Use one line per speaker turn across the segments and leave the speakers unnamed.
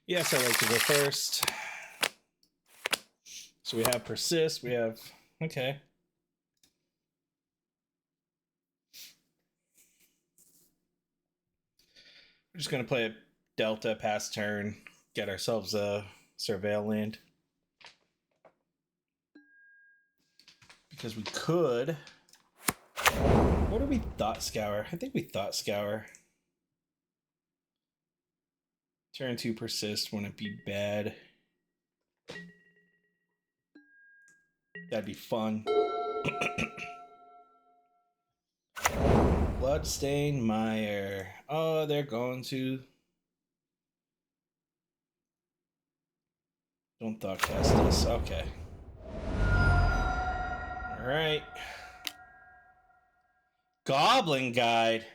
Yes, I like to go first. So we have persist, we have, okay. We're just gonna play a Delta pass turn, get ourselves a Surveil land. Because we could. What do we Thought Scour? I think we Thought Scour. Turn 2 persist wouldn't be bad. That'd be fun. Bloodstain Mire. Oh, they're going to. Don't thought cast this. Okay. Alright. Goblin Guide.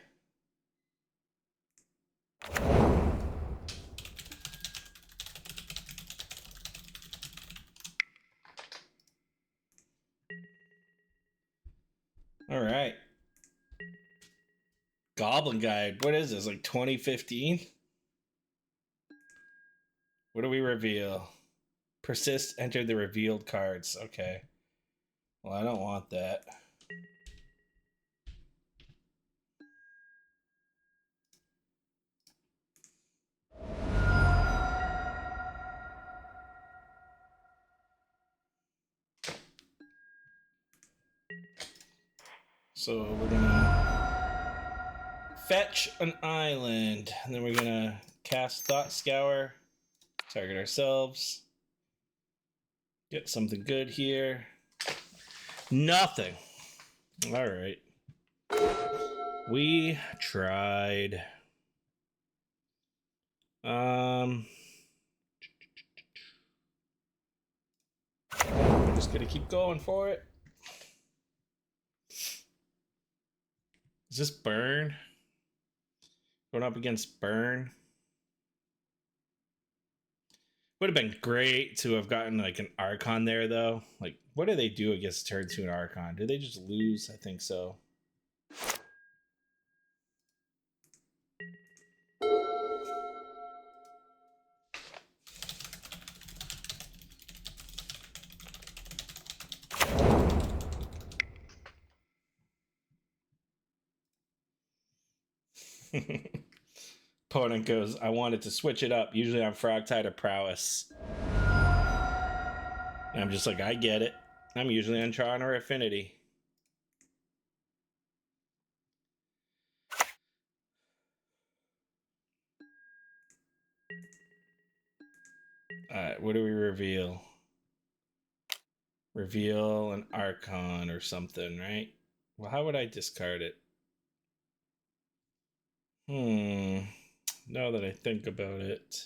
Alright. Goblin Guide. What is this? Like 2015? What do we reveal? Persist, enter the revealed cards. Okay. Well, I don't want that. So we're gonna fetch an island, and then we're gonna cast Thought Scour, target ourselves, get something good here. Nothing. All right. We tried. We're just gonna keep going for it. Is this burn? Going up against burn? Would have been great to have gotten like an Archon there though. Like, what do they do against turn 2 an Archon? Do they just lose? I think so. Opponent goes, I wanted to switch it up. Usually I'm Frogtide or Prowess. And I'm just like, I get it. I'm usually on Charm or Affinity. Alright, what do we reveal? Reveal an Archon or something, right? Well, how would I discard it? Now that I think about it.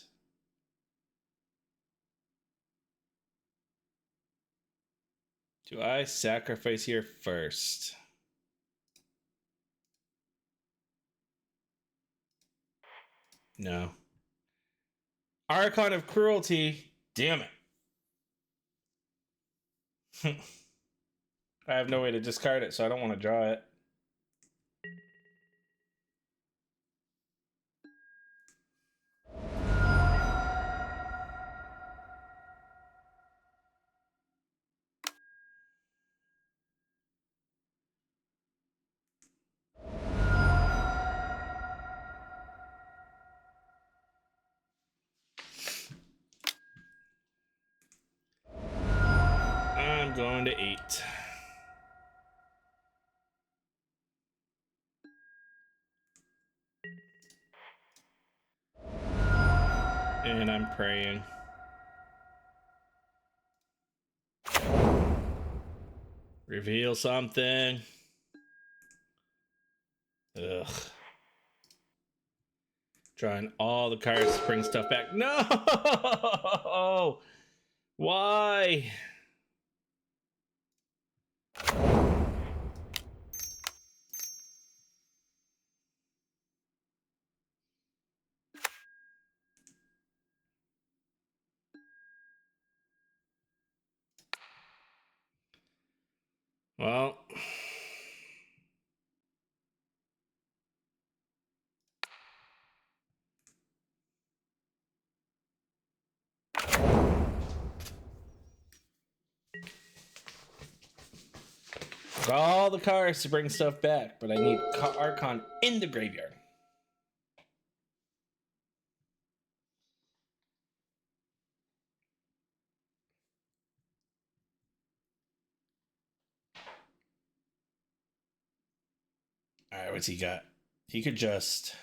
Do I sacrifice here first? No. Archon of Cruelty. Damn it. I have no way to discard it, so I don't want to draw it. I'm going to 8. And I'm praying. Reveal something. Ugh. Drawing all the cards to bring stuff back. No! Why? Well, All the cards to bring stuff back, but I need Archon in the graveyard. All right, what's he got? He could just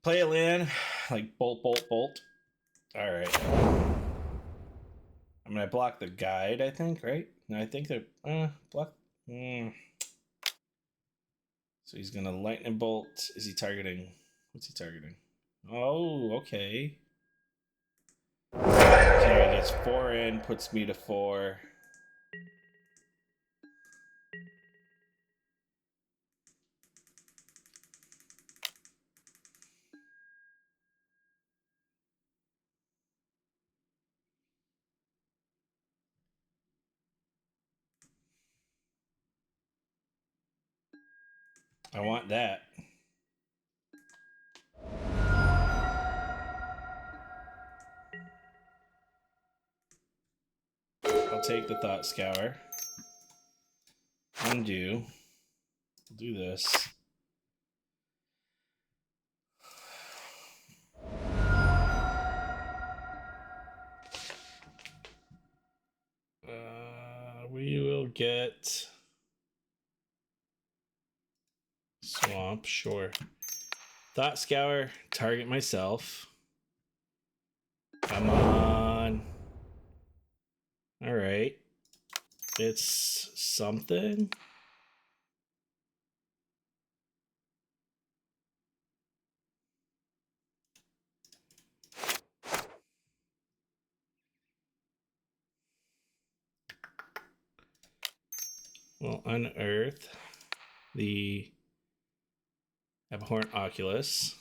play a land, like bolt, bolt, bolt. All right. I'm gonna block the guide, I think, right? No, I think they're block. So he's gonna lightning bolt. Is he targeting? What's he targeting? Oh, okay. So he gets 4 in, puts me to 4. I want that. I'll take the Thought Scour. Undo. We'll do this. We will get Swamp, sure. Thought Scour, target myself. Come on. All right. It's something. We'll unearth the Abhorrent Oculus.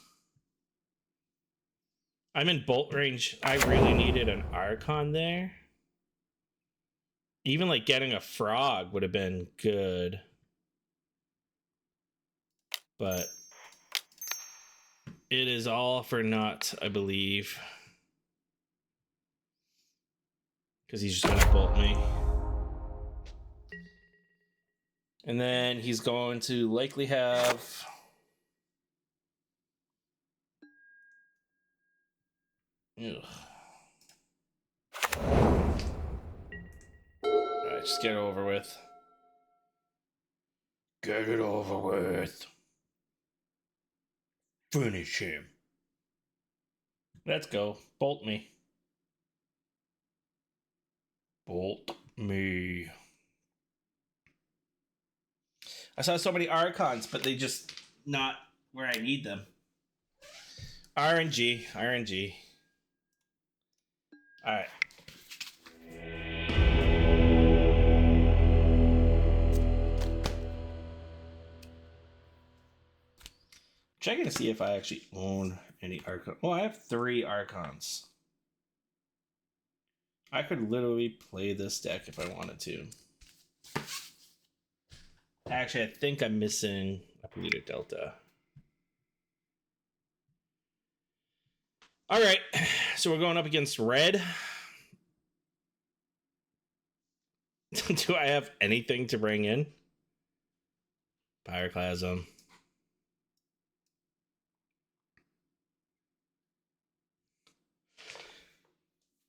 I'm in bolt range. I really needed an Archon there. Even like getting a frog would have been good. But it is all for naught, I believe. Because he's just going to bolt me. And then he's going to likely have... Ugh. Alright, just get it over with. Get it over with. Finish him. Let's go. Bolt me. Bolt me. I saw so many Archons, but they just not where I need them. RNG. RNG. Alright. Checking to see if I actually own any Archons. Oh, I have 3 Archons. I could literally play this deck if I wanted to. Actually, I think I'm missing a Polluter Delta. All right, so we're going up against red. Do I have anything to bring in? Pyroclasm.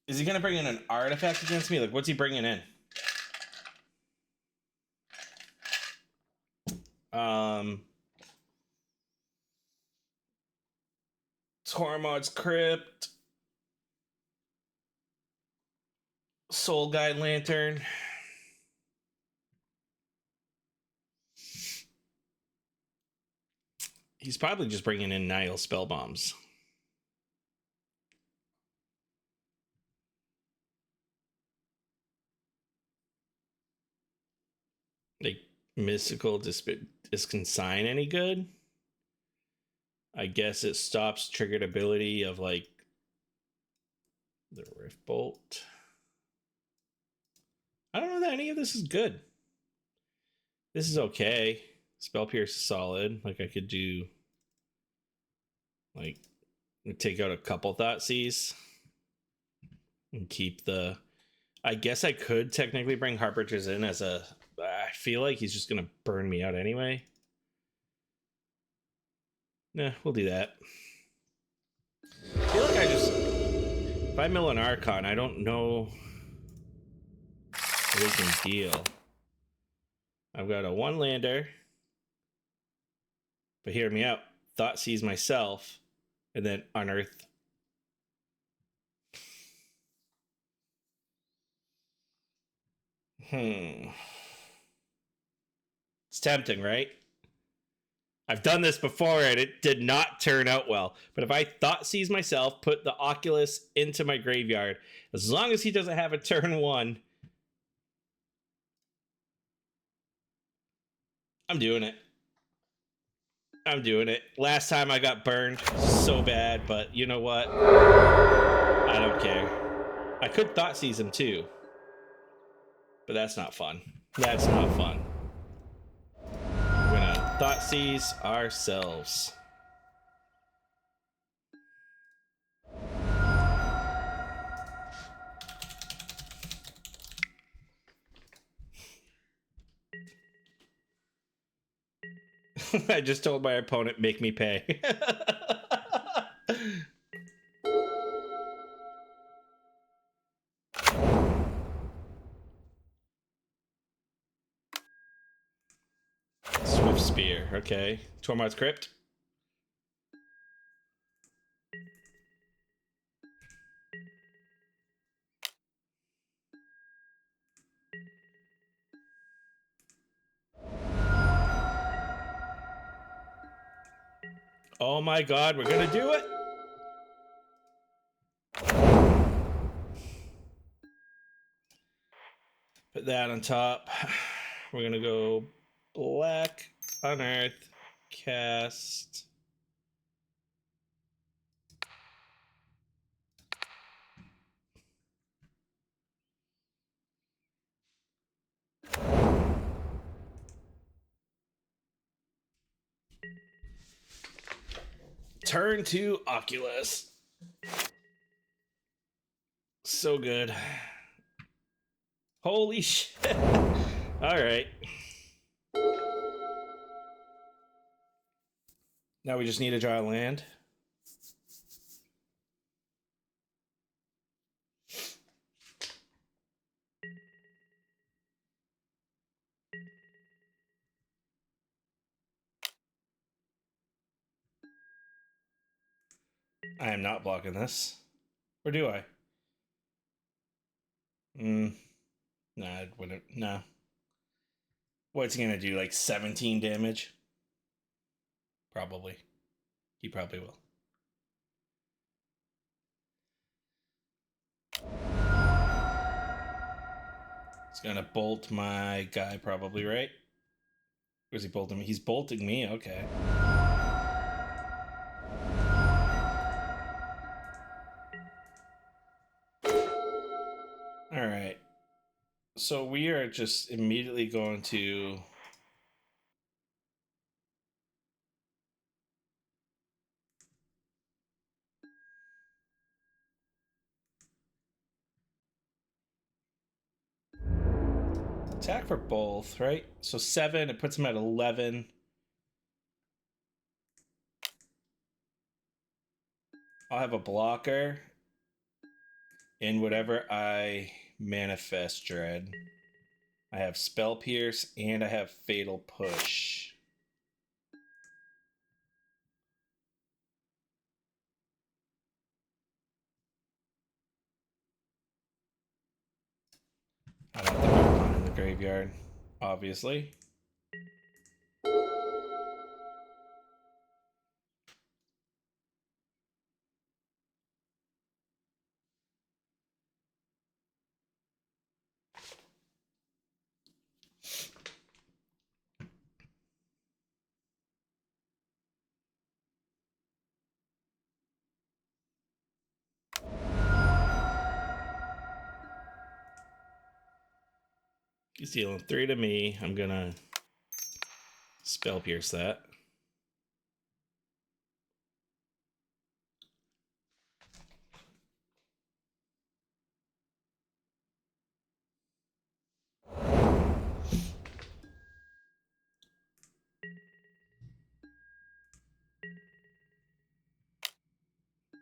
Is he going to bring in an artifact against me? Like, what's he bringing in? Tormod's Crypt. Soul Guide Lantern. He's probably just bringing in Nihil Spell Bombs. Like, Mystical Disconsign any good? I guess it stops triggered ability of, like, the Rift Bolt. I don't know that any of this is good. This is okay. Spell Pierce is solid. Like, I could do, like, take out a couple Thoughtseize and keep the I guess I could technically bring Harpers in as a... I feel like he's just going to burn me out anyway. Nah, we'll do that. I feel like I just... If I mill an Archon, I don't know what we can deal. I've got a 1-lander. But hear me out. Thought Seize myself, and then Unearth. It's tempting, right? I've done this before and it did not turn out well. But if I Thought Seize myself, put the Oculus into my graveyard, as long as he doesn't have a turn 1, I'm doing it. I'm doing it. Last time I got burned so bad, but you know what? I don't care. I could Thought Seize him too. But that's not fun. That's not fun. We're gonna Thought Seize ourselves. I just told my opponent, make me pay. Swift Spear, okay. Tormod's Crypt. Oh my god, we're gonna do it! Put that on top. We're gonna go black, unearth, cast. Turn to Oculus. So good. Holy shit. Alright. Now we just need to draw a land. I am not blocking this. Or do I? Nah, it wouldn't. No. What's he gonna do? Like 17 damage? Probably. He probably will. He's gonna bolt my guy, probably, right? Or is he bolting me? He's bolting me, okay. Alright. So we are just immediately going to... attack for both, right? So 7, it puts him at 11. I'll have a blocker in whatever I manifest dread. I have Spell Pierce and I have Fatal Push. I don't think I'm going in the graveyard, obviously. He's dealing 3 to me. I'm gonna Spell Pierce that.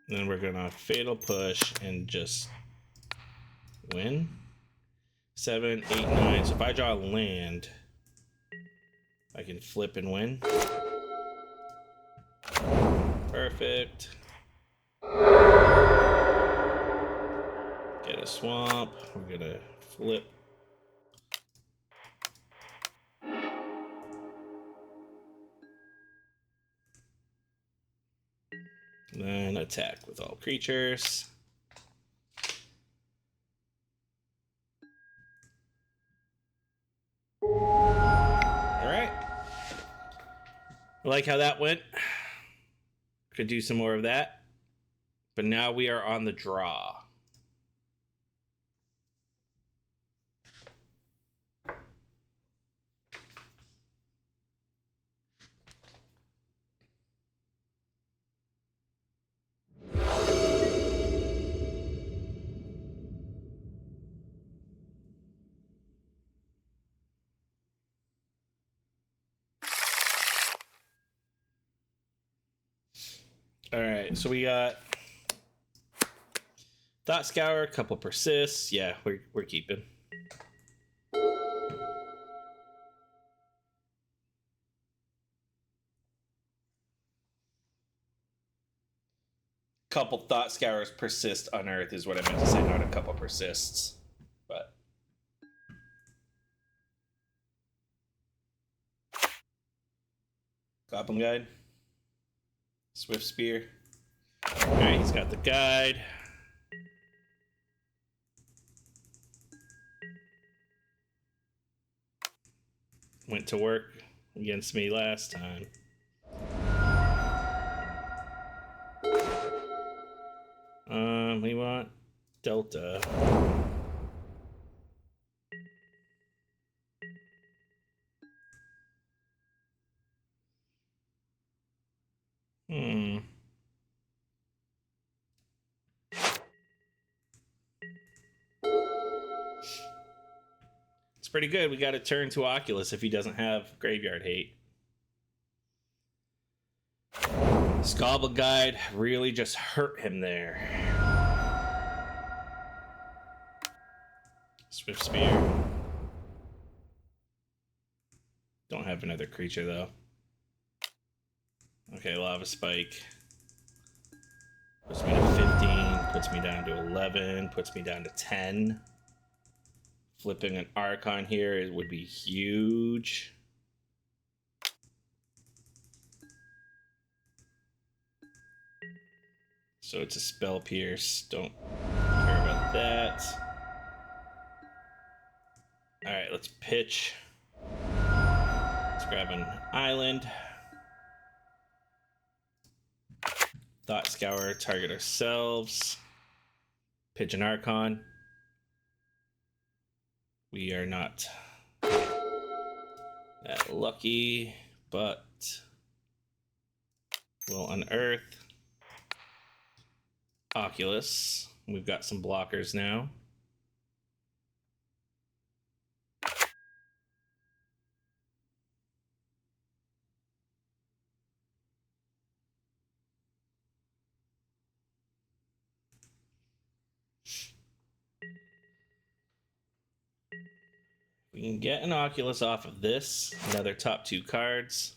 And then we're gonna Fatal Push and just win. 7, 8, 9. So if I draw a land, I can flip and win. Perfect. Get a swamp. We're gonna flip. Then attack with all creatures. Alright. I like how that went. Could do some more of that. But now we are on the draw. Alright, so we got Thought Scour, a couple persists. Yeah, we're keeping. Couple Thought Scours persist unearth is what I meant to say, not a couple persists. But Goblin Guide. Swift Spear. Alright, he's got the guide. Went to work against me last time. We want Delta. It's pretty good. We got to turn to Oculus if he doesn't have Graveyard Hate. Goblin Guide really just hurt him there. Swift Spear. Don't have another creature though. Okay, Lava Spike. Puts me to 15, puts me down to 11, puts me down to 10. Flipping an Archon here would be huge. So it's a Spell Pierce. Don't care about that. Alright, let's pitch. Let's grab an island. Thought Scour, target ourselves. Pitch an Archon. We are not that lucky, but we'll unearth Oculus. We've got some blockers now. We can get an Oculus off of this. Another top 2 cards.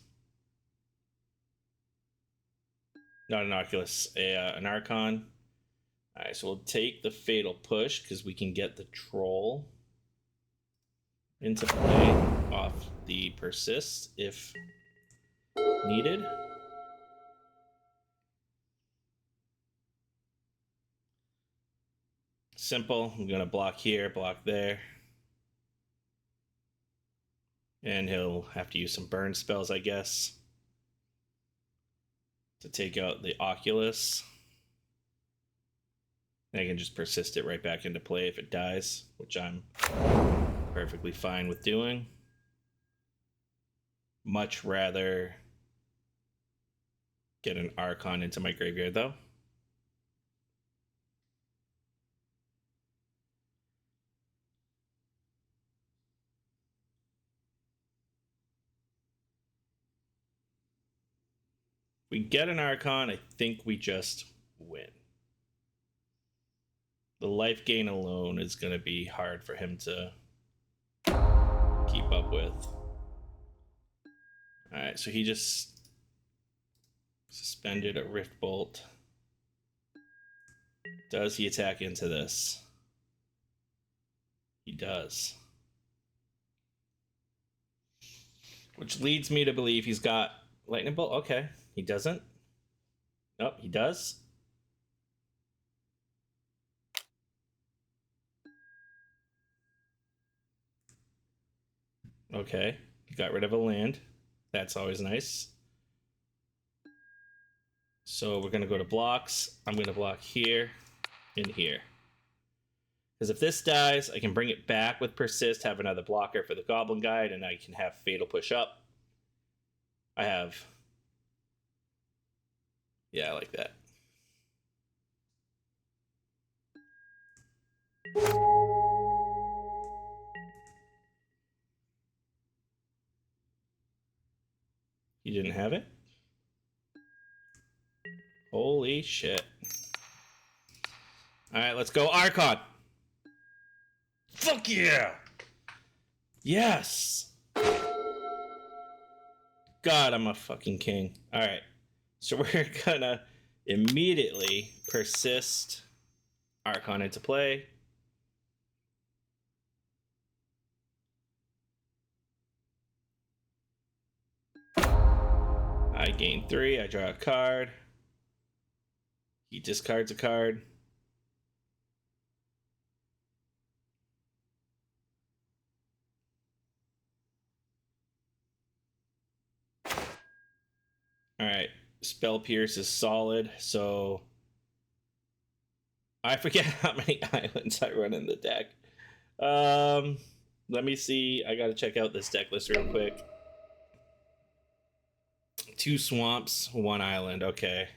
Not an Oculus, an Archon. Alright, so we'll take the Fatal Push because we can get the Troll into play off the Persist if needed. Simple. I'm going to block here, block there. And he'll have to use some burn spells, I guess, to take out the Oculus. And I can just persist it right back into play if it dies, which I'm perfectly fine with doing. Much rather get an Archon into my graveyard, though. We get an Archon, I think we just win. The life gain alone is going to be hard for him to keep up with. Alright, so he just suspended a Rift Bolt. Does he attack into this? He does. Which leads me to believe he's got Lightning Bolt. Okay, he doesn't. Nope, he does. Okay, he got rid of a land. That's always nice. So we're going to go to blocks. I'm going to block here and here. Because if this dies, I can bring it back with Persist, have another blocker for the Goblin Guide, and I can have Fatal Push up. I have... Yeah, I like that. You didn't have it? Holy shit. Alright, let's go Archon! Fuck yeah! Yes! God, I'm a fucking king. Alright, so we're gonna immediately persist Archon into play. I gain 3, I draw a card. He discards a card. Alright, Spell Pierce is solid, so I forget how many islands I run in the deck. Let me see. I gotta check out this deck list real quick. 2 swamps, 1 island. Okay.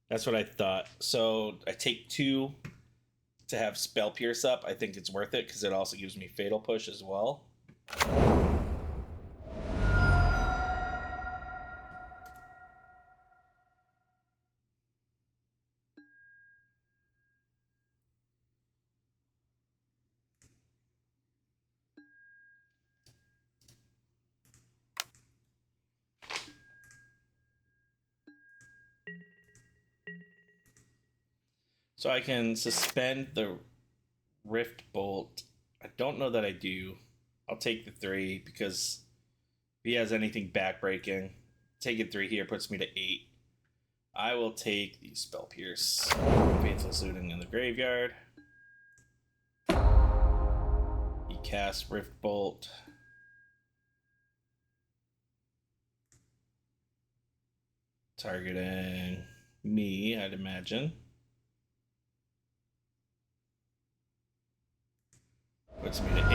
That's what I thought. So I take 2 to have Spell Pierce up. I think it's worth it because it also gives me Fatal Push as well. So I can suspend the Rift Bolt. I don't know that I do. I'll take the 3 because if he has anything backbreaking, taking 3 here puts me to 8. I will take the Spell Pierce. Faithless Looting in the graveyard. He casts Rift Bolt. Targeting me, I'd imagine. Puts me to 8.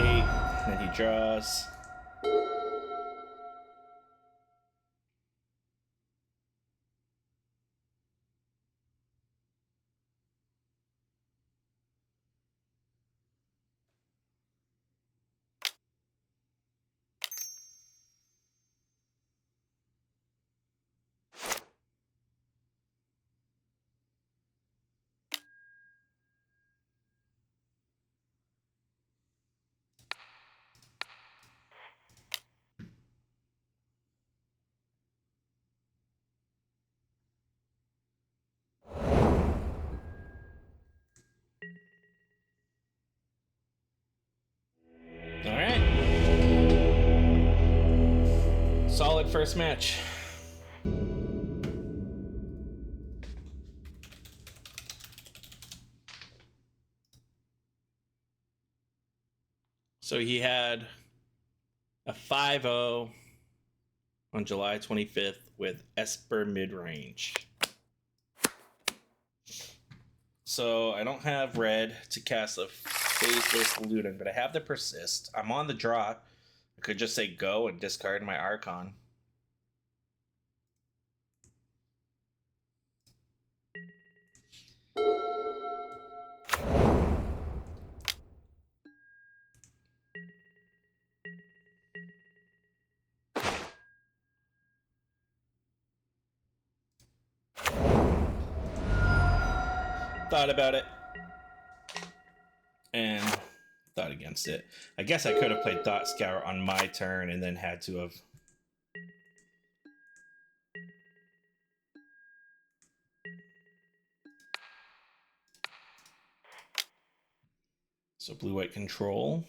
Then he draws. Alright. Solid first match. So he had a 5-0 on July 25th with Esper midrange. So I don't have red to cast a Faithless Looting, but I have the Persist. I'm on the draw. I could just say go and discard my Archon. thought about it and thought against it. I guess I could have played Thought Scour on my turn and then had to have. So blue-white control.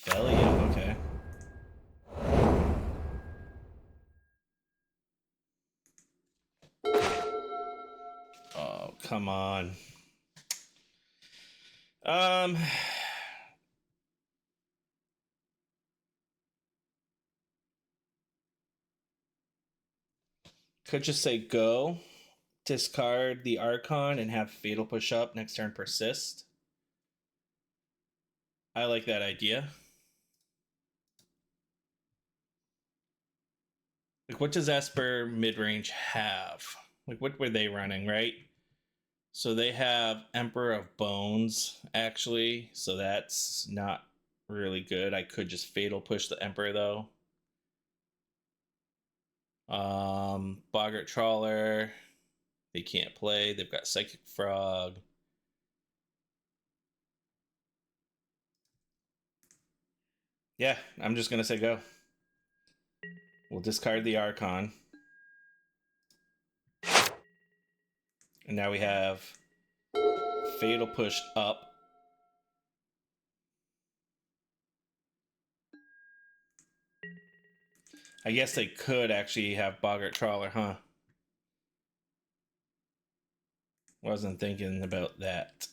Felio, okay. Oh, come on. Could just say go, discard the Archon, and have Fatal push up next turn persist. I like that idea. Like, what does Esper midrange have? Like, what were they running, right? So they have Emperor of Bones, actually. So that's not really good. I could just Fatal push the Emperor, though. Boggart Trawler. They can't play. They've got Psychic Frog. Yeah, I'm just going to say go. We'll discard the Archon. And now we have Fatal push up. I guess they could actually have Boggart Trawler, huh? Wasn't thinking about that.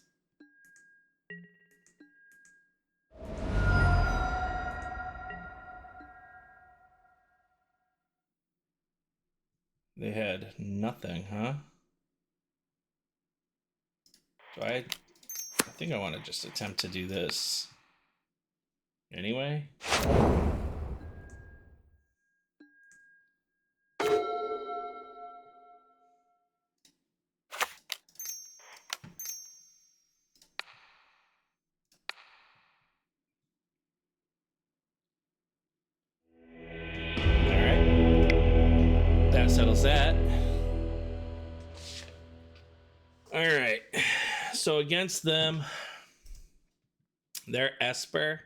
They had nothing, huh? Do I think I want to just attempt to do this anyway. That settles that. All right. So against them, they're Esper.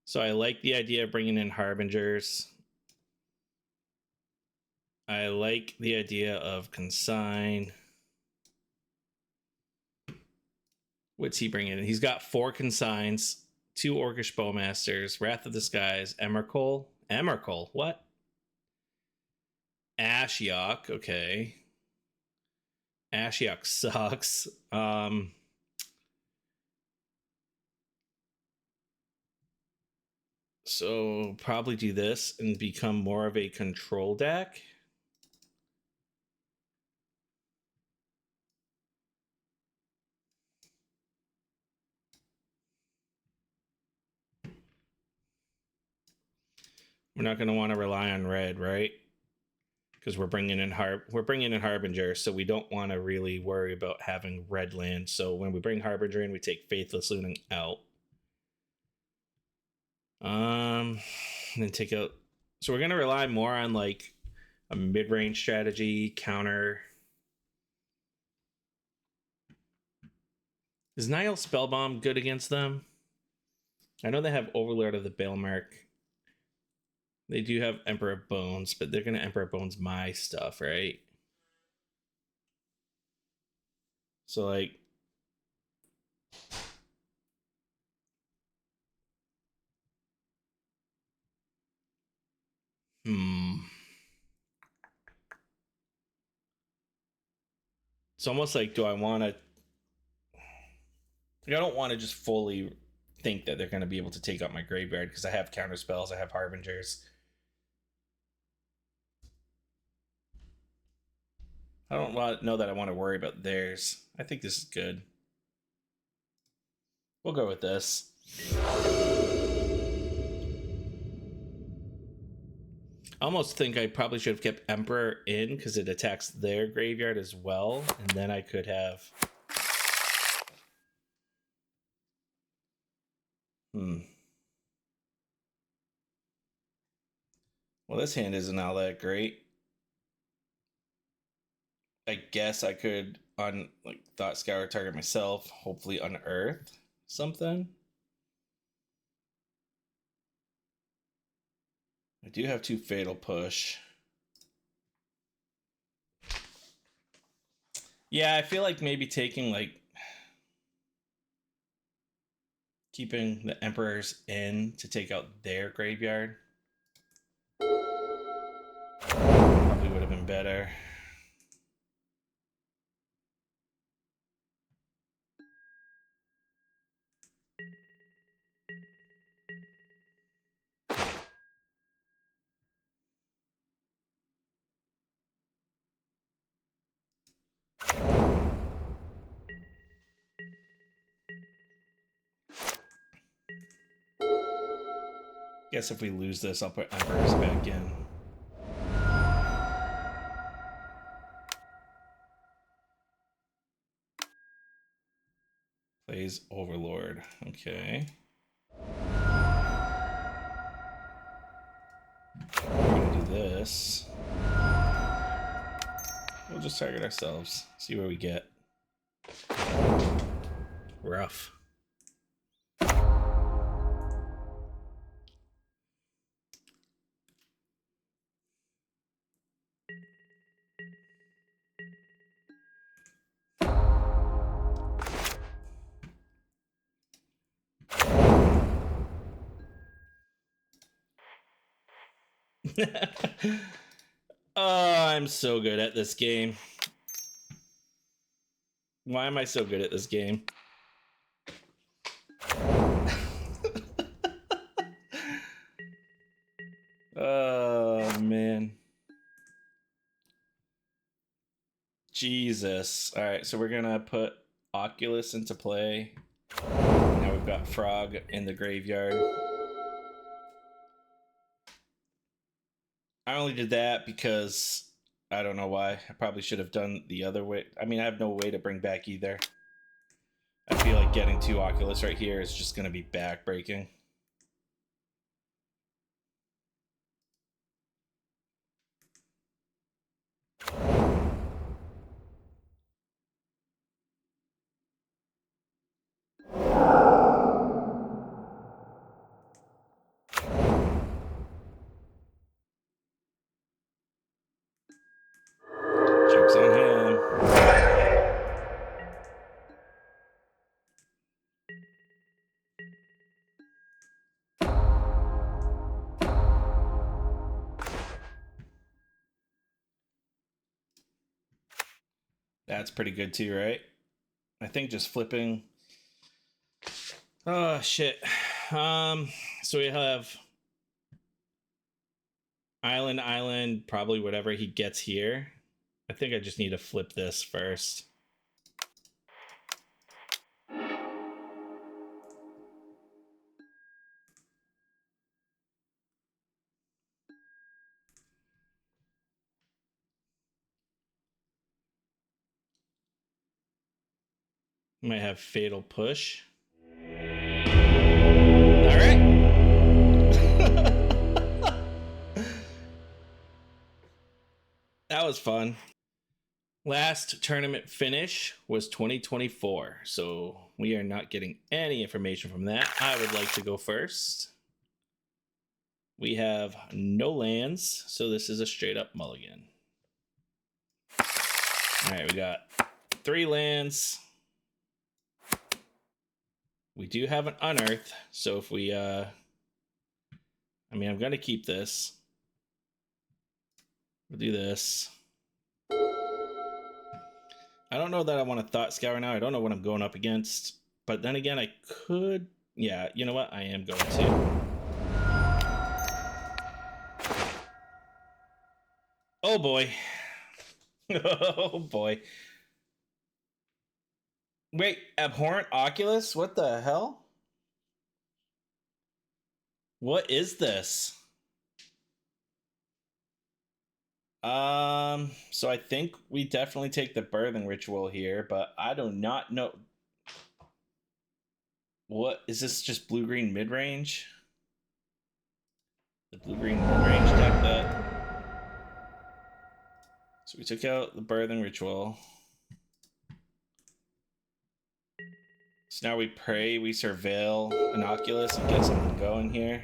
So I like the idea of bringing in Harbingers. I like the idea of Consign. What's he bringing in? He's got 4 Consigns, 2 Orcish Bowmasters, Wrath of the Skies, Emrakul. Emrakul? What? Ashiok. Okay. Ashiok sucks. So probably do this and become more of a control deck. We're not going to want to rely on red, right? Because we're bringing in Harbinger, so we don't want to really worry about having red land. So when we bring Harbinger in, we take Faithless Looting out. And then take out. So we're going to rely more on like a mid-range strategy, counter. Is Nile Spellbomb good against them? I know they have Overlord of the Bailmark. They do have Emperor of Bones, but they're going to Emperor of Bones my stuff, right? So, like... It's almost like, do I want to... Like, I don't want to just fully think that they're going to be able to take out my graveyard because I have counter spells, I have Harbingers. I don't know that I want to worry about theirs. I think this is good. We'll go with this. I almost think I probably should have kept Emperor in because it attacks their graveyard as well. And then I could have... Well, this hand isn't all that great. I guess I could on like Thought Scour target myself, hopefully unearth something. I do have 2 Fatal Push. Yeah, I feel like maybe taking like keeping the Emperors in to take out their graveyard probably would have been better. Guess if we lose this, I'll put Emperors back in. Plays Overlord. Okay. We're gonna do this. We'll just target ourselves. See where we get. Rough. Oh, I'm so good at this game. Why am I so good at this game? Oh, man. Jesus. All right, so we're going to put Oculus into play. Now we've got Frog in the graveyard. I only did that because I don't know why. I probably should have done the other way. I mean, I have no way to bring back either. I feel like getting 2 Oculus right here is just going to be backbreaking. Joke's on him. That's pretty good too, right? I think just flipping. Oh, shit. So we have Island, probably whatever he gets here. I think I just need to flip this first. Might have Fatal Push. All right. That was fun. Last tournament finish was 2024, so we are not getting any information from that. I would like to go first. We have no lands, so this is a straight up mulligan. All right, we got 3 lands. We do have an unearth, so if we, I mean, I'm going to keep this. We'll do this. I don't know that I want to Thought Scour now. I don't know what I'm going up against. But then again, I could... Yeah, you know what? I am going to. Oh, boy. Oh, boy. Wait, Abhorrent Oculus? What the hell? What is this? So I think we definitely take the Birthing Ritual here, but I do not know. What is this? Just blue-green mid-range? The blue-green range deck that. So we took out the Birthing Ritual. So now we pray, we surveil Innocuous and get something going here.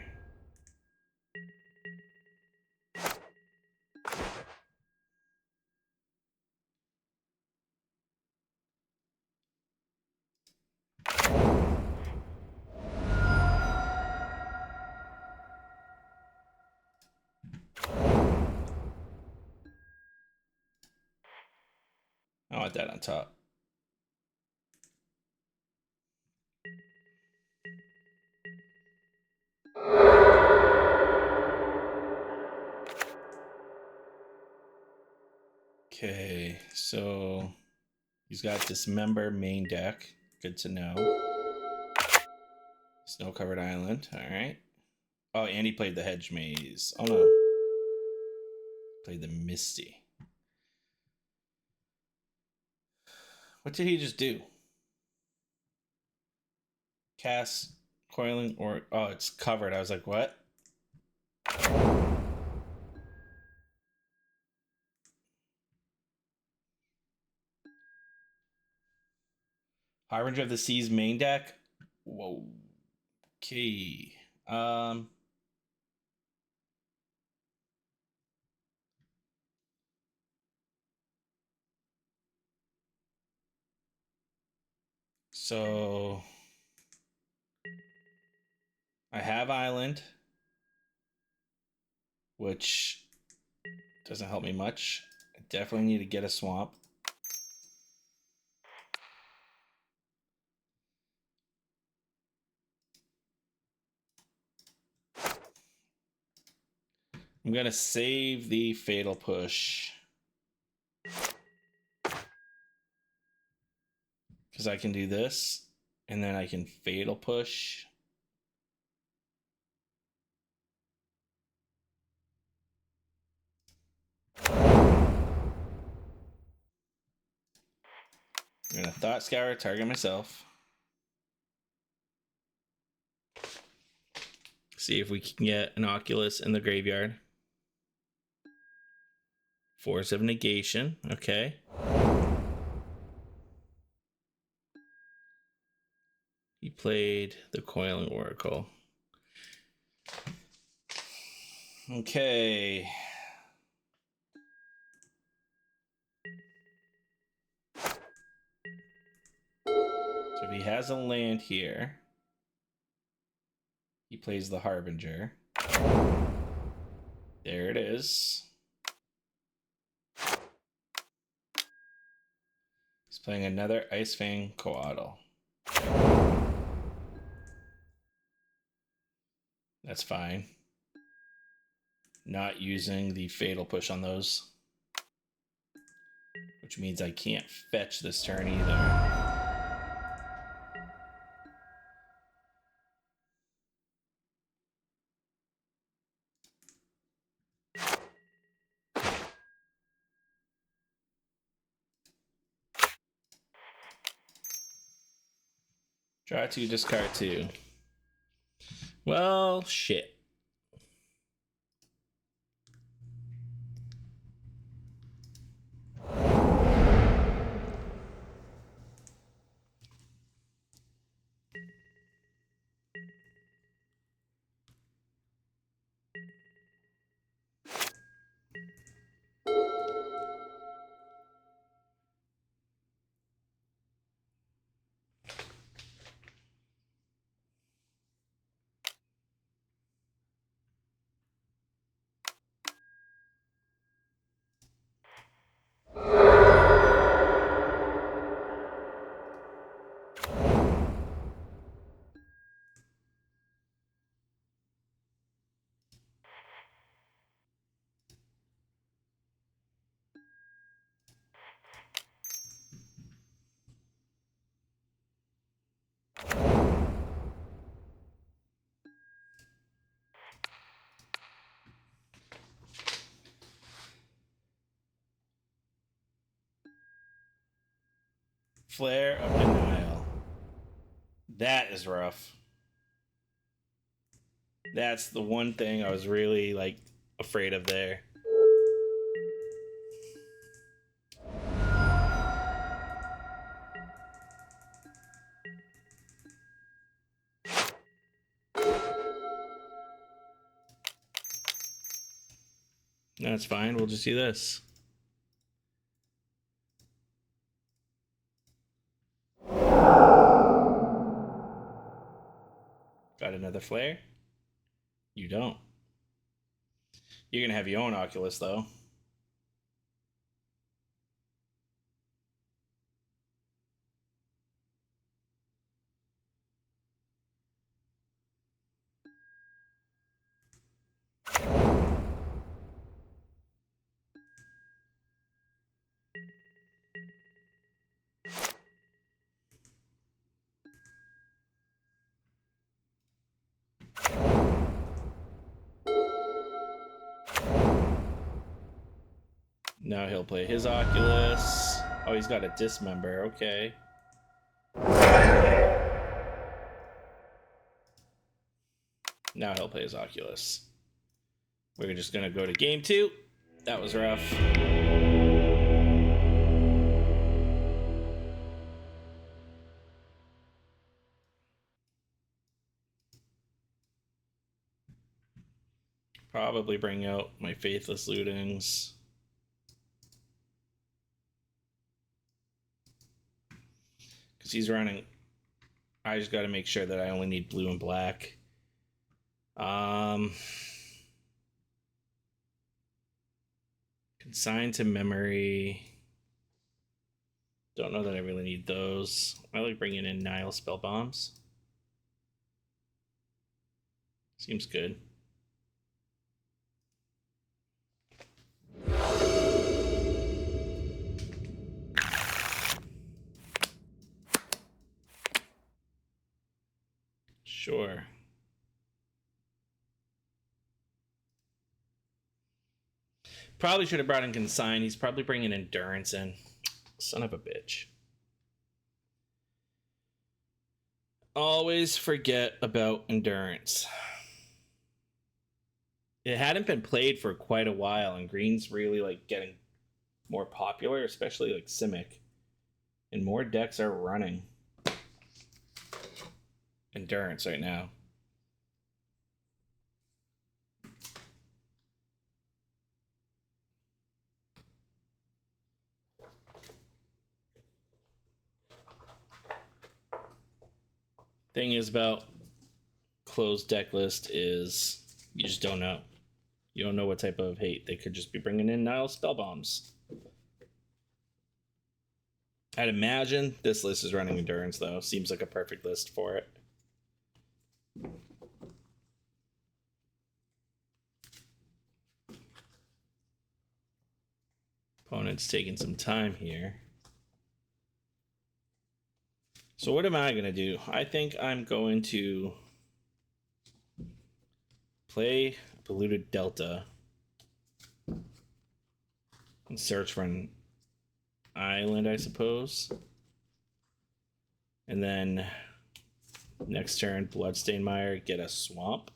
I want that on top. Okay, so he's got Dismember main deck. Good to know. Snow Covered Island. All right. Oh, and he played the Hedge Maze. Oh no. Played the Misty. What did he just do? Cast Coiling or oh, it's covered. I was like, what? Harbinger of the Seas main deck. Whoa. Okay. So I have Island, which doesn't help me much. I definitely need to get a swamp. I'm going to save the Fatal Push. Because I can do this, and then I can Fatal Push. I'm going to Thought Scour, target myself. See if we can get an Oculus in the graveyard. Force of Negation, okay. He played the Coiling Oracle. Okay. So if he has a land here, he plays the Harbinger. There it is. He's playing another Ice Fang Coatl. That's fine. Not using the Fatal Push on those. Which means I can't fetch this turn either. Draw 2, discard 2. Well, shit. Flare of Denial. That is rough. That's the one thing I was really, like, afraid of there. That's fine. We'll just do this. Got another flare? You don't. You're going to have your own Oculus, though. Now he'll play his Oculus. Oh, he's got a Dismember. Okay. Now he'll play his Oculus. We're just going to go to game 2. That was rough. Probably bring out my Faithless Lootings. Because he's running. I just got to make sure that I only need blue and black. Consign to memory. Don't know that I really need those. I like bringing in Nile Spell Bombs. Seems good. Sure. Probably should have brought in Consign. He's probably bringing Endurance in. Son of a bitch. Always forget about Endurance. It hadn't been played for quite a while, and green's really like getting more popular, especially like Simic. And more decks are running Endurance right now. Thing is about closed deck list is you just don't know. You don't know what type of hate. They could just be bringing in Nile Spell Bombs. I'd imagine this list is running Endurance, though. Seems like a perfect list for it. Opponent's taking some time here. So what am I going to do? I think I'm going to play Polluted Delta and search for an island, I suppose. And then next turn, Bloodstained Mire, get a swamp.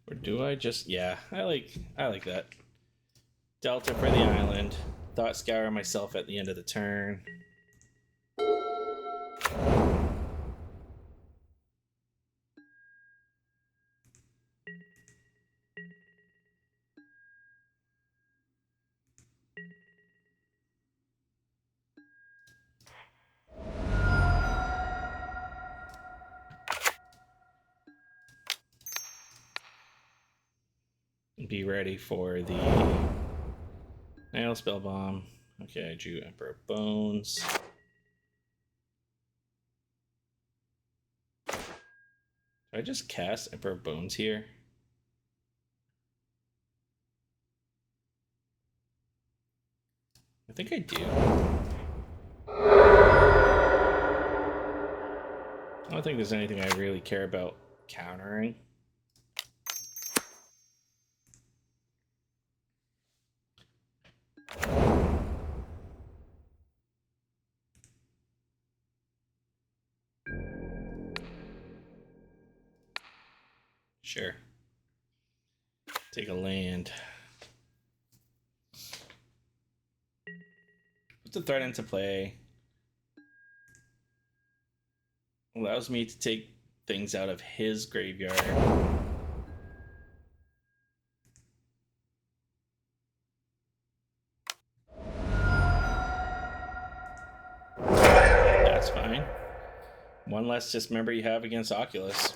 Or do I just... Yeah, I like that. Delta for the island. Thought Scour myself at the end of the turn. Be ready for the Nail Spell Bomb. Okay, I drew Emperor Bones. I just cast Emperor Bones here? I think I do. I don't think there's anything I really care about countering. Sure. Take a land. Put the threat into play. Allows me to take things out of his graveyard. That's fine. One less dismember you have against Oculus.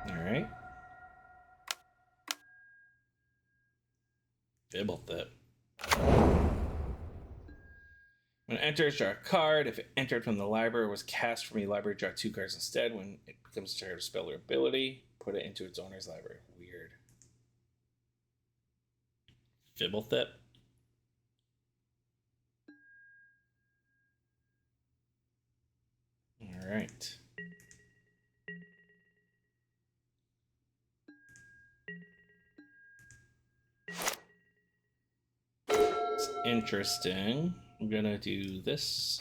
Alright. Fibblethip. When it enters, draw a card. If it entered from the library or was cast from your library, draw 2 cards instead. When it becomes a target spell or ability, put it into its owner's library. Weird. Fibblethip. Alright. It's interesting. I'm gonna do this.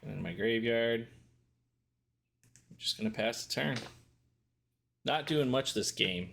In my graveyard. I'm just gonna pass the turn. Not doing much this game.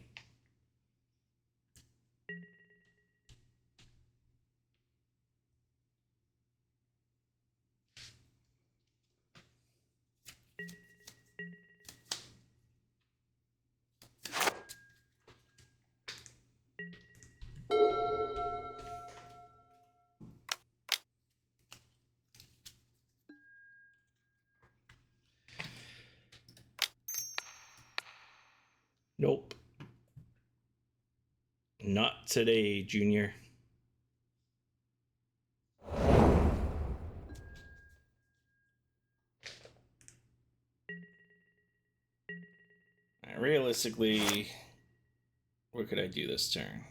Nope. Not today, Junior. Realistically, what could I do this turn?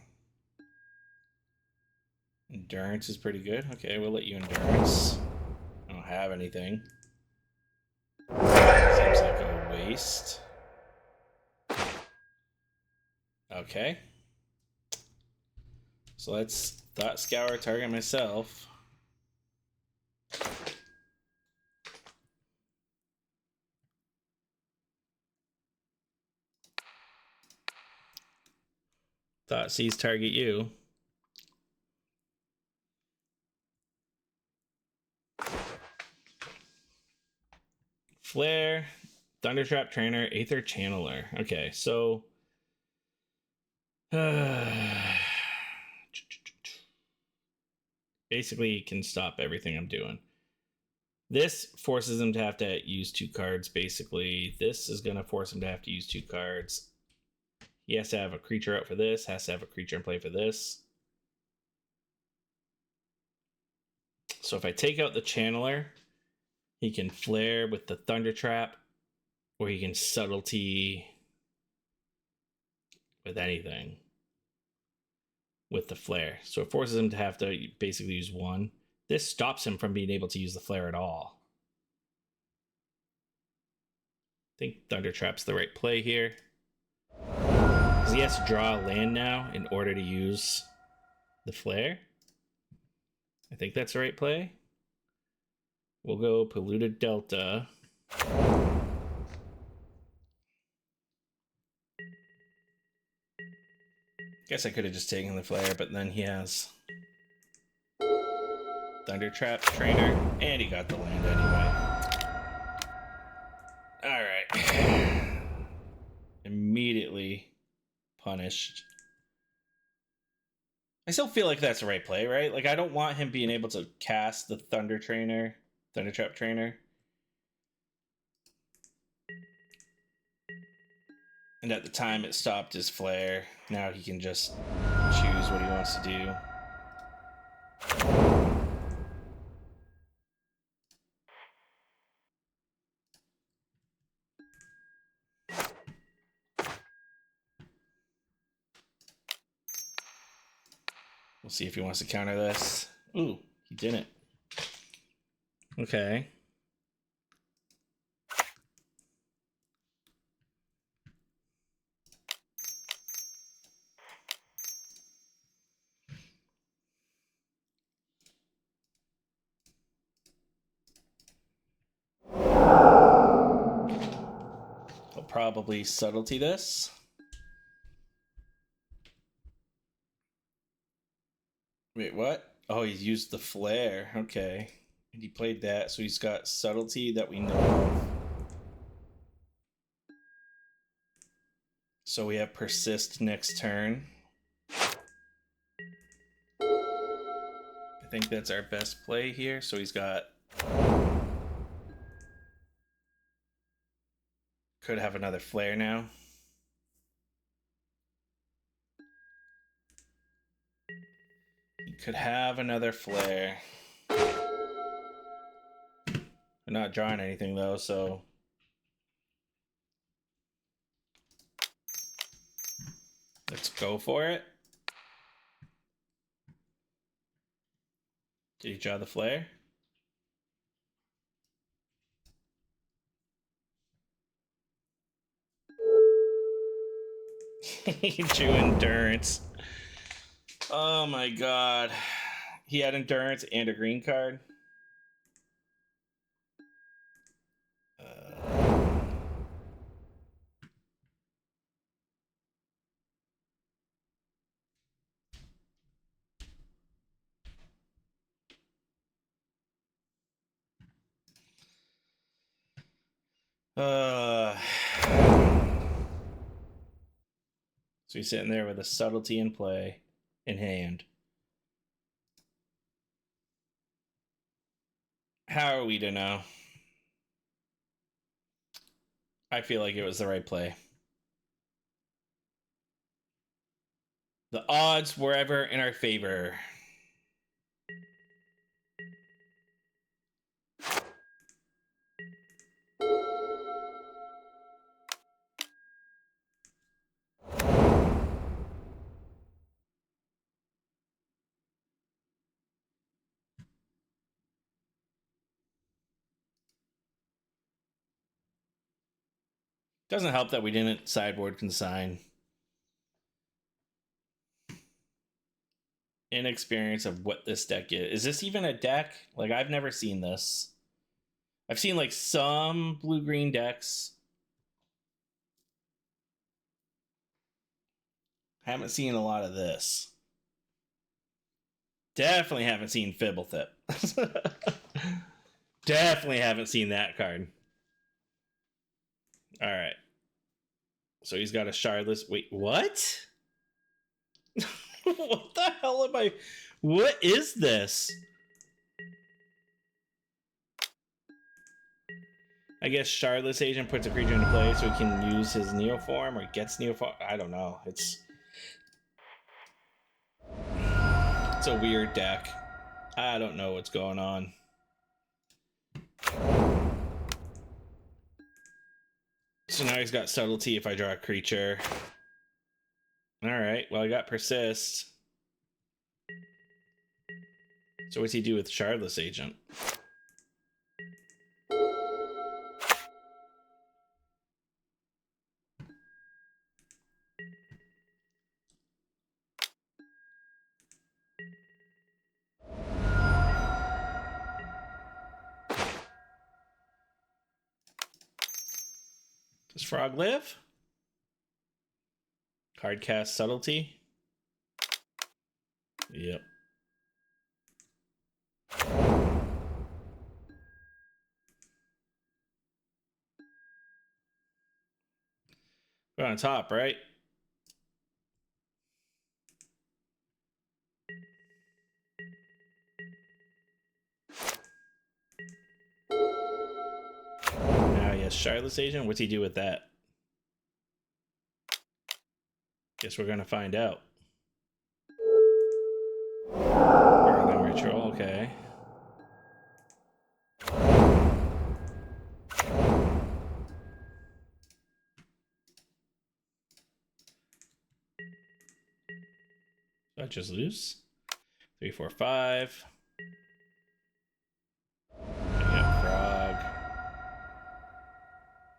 Endurance is pretty good. Okay, we'll let you endurance. I don't have anything. Seems like a waste. Okay. So let's Thought Scour target myself. Thought Seize target you. Flare, Thundertrap Trainer, Aether Channeler. Okay, so basically you can stop everything I'm doing. This forces him to have to use 2 cards, basically. This is going to force him to have to use 2 cards. He has to have a creature out for this, has to have a creature in play for this. So if I take out the Channeler, he can flare with the Thunder Trap, or he can subtlety with anything with the flare. So it forces him to have to basically use 1. This stops him from being able to use the flare at all. I think Thunder Trap's the right play here. Because he has to draw a land now in order to use the flare. I think that's the right play. We'll go Polluted Delta. Guess I could have just taken the flare, but then he has Thunder Trap Trainer, and he got the land anyway. Alright. Immediately punished. I still feel like that's the right play, right? Like, I don't want him being able to cast the Thunder Trap Trainer. And at the time it stopped his flare. Now he can just choose what he wants to do. We'll see if he wants to counter this. Ooh, he didn't. Okay. I'll probably subtlety this. Wait, what? Oh, he's used the flare. Okay. And he played that, so he's got subtlety that we know of. So we have persist next turn. I think that's our best play here. So he's got... Could have another flare now. He could have another flare. We're not drawing anything though, so... Let's go for it. Did he draw the flare? He drew endurance. Oh my god. He had endurance and a green card. So he's sitting there with a subtlety in play in hand. How are we to know? I feel like it was the right play. The odds were ever in our favor. Doesn't help that we didn't sideboard consign. Inexperience of what this deck is. Is this even a deck? Like, I've never seen this. I've seen like some blue-green decks. Haven't seen a lot of this. Definitely haven't seen Fibblethip. Definitely haven't seen that card. All right. So he's got a Shardless. Wait, what? What the hell am I? What is this? I guess Shardless Agent puts a creature into play so he can use his Neoform or gets Neoform. I don't know. It's a weird deck. I don't know what's going on. So now he's got subtlety if I draw a creature. Alright, well I got persist. So what's he do with Shardless Agent? Does Frog live? Card cast subtlety. Yep. We're on top, right? Now he has Shardless Agent. What's he do with that? Guess we're gonna find out. Burning ritual, okay. That just loose. 3, 4, 5. I got frog.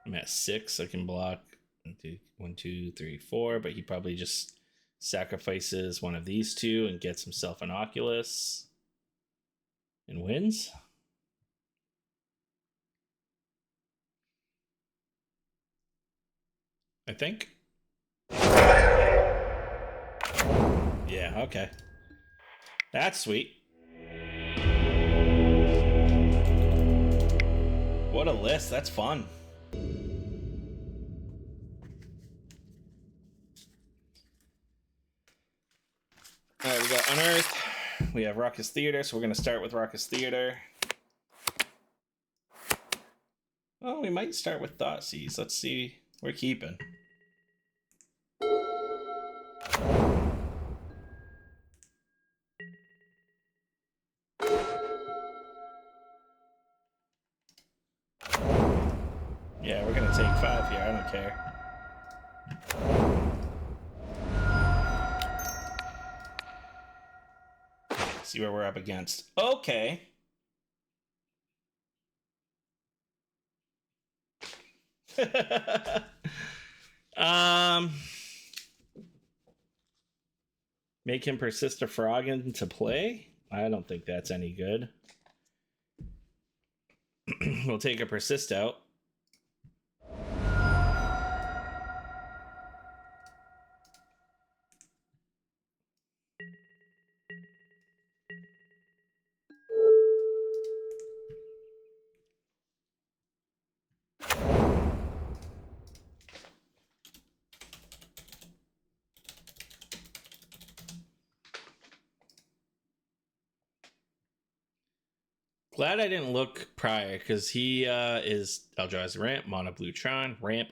I'm at 6. I can block 1, 2, 3, 4, but he probably just sacrifices one of these two and gets himself an Oculus and wins. I think. Yeah, okay. That's sweet. What a list. That's fun. All right, we got Unearthed. We have Raucous Theater, so we're going to start with Raucous Theater. Oh, we might start with Thoughtseize. Let's see. We're keeping. Yeah, we're going to take 5 here. I don't care. See where we're up against. Okay. Make him persist a frog into play? I don't think that's any good. We'll take a persist out. Glad I didn't look prior, because he is Eldrazi's ramp, Mono Blue Tron, ramp,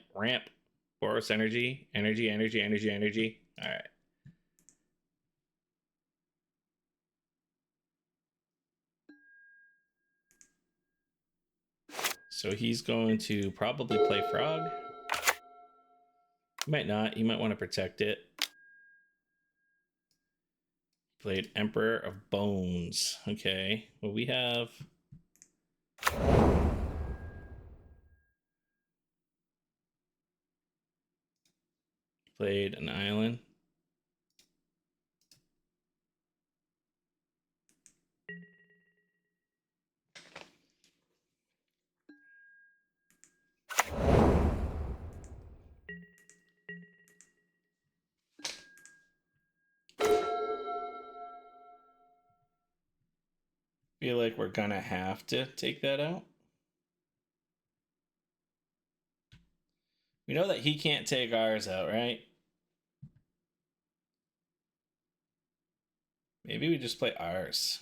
Boros energy. All right. So he's going to probably play Frog. He might not. He might want to protect it. Played Emperor of Bones. Okay. Well, we have... Played an island. Feel like we're gonna have to take that out. We know that he can't take ours out, right? Maybe we just play ours.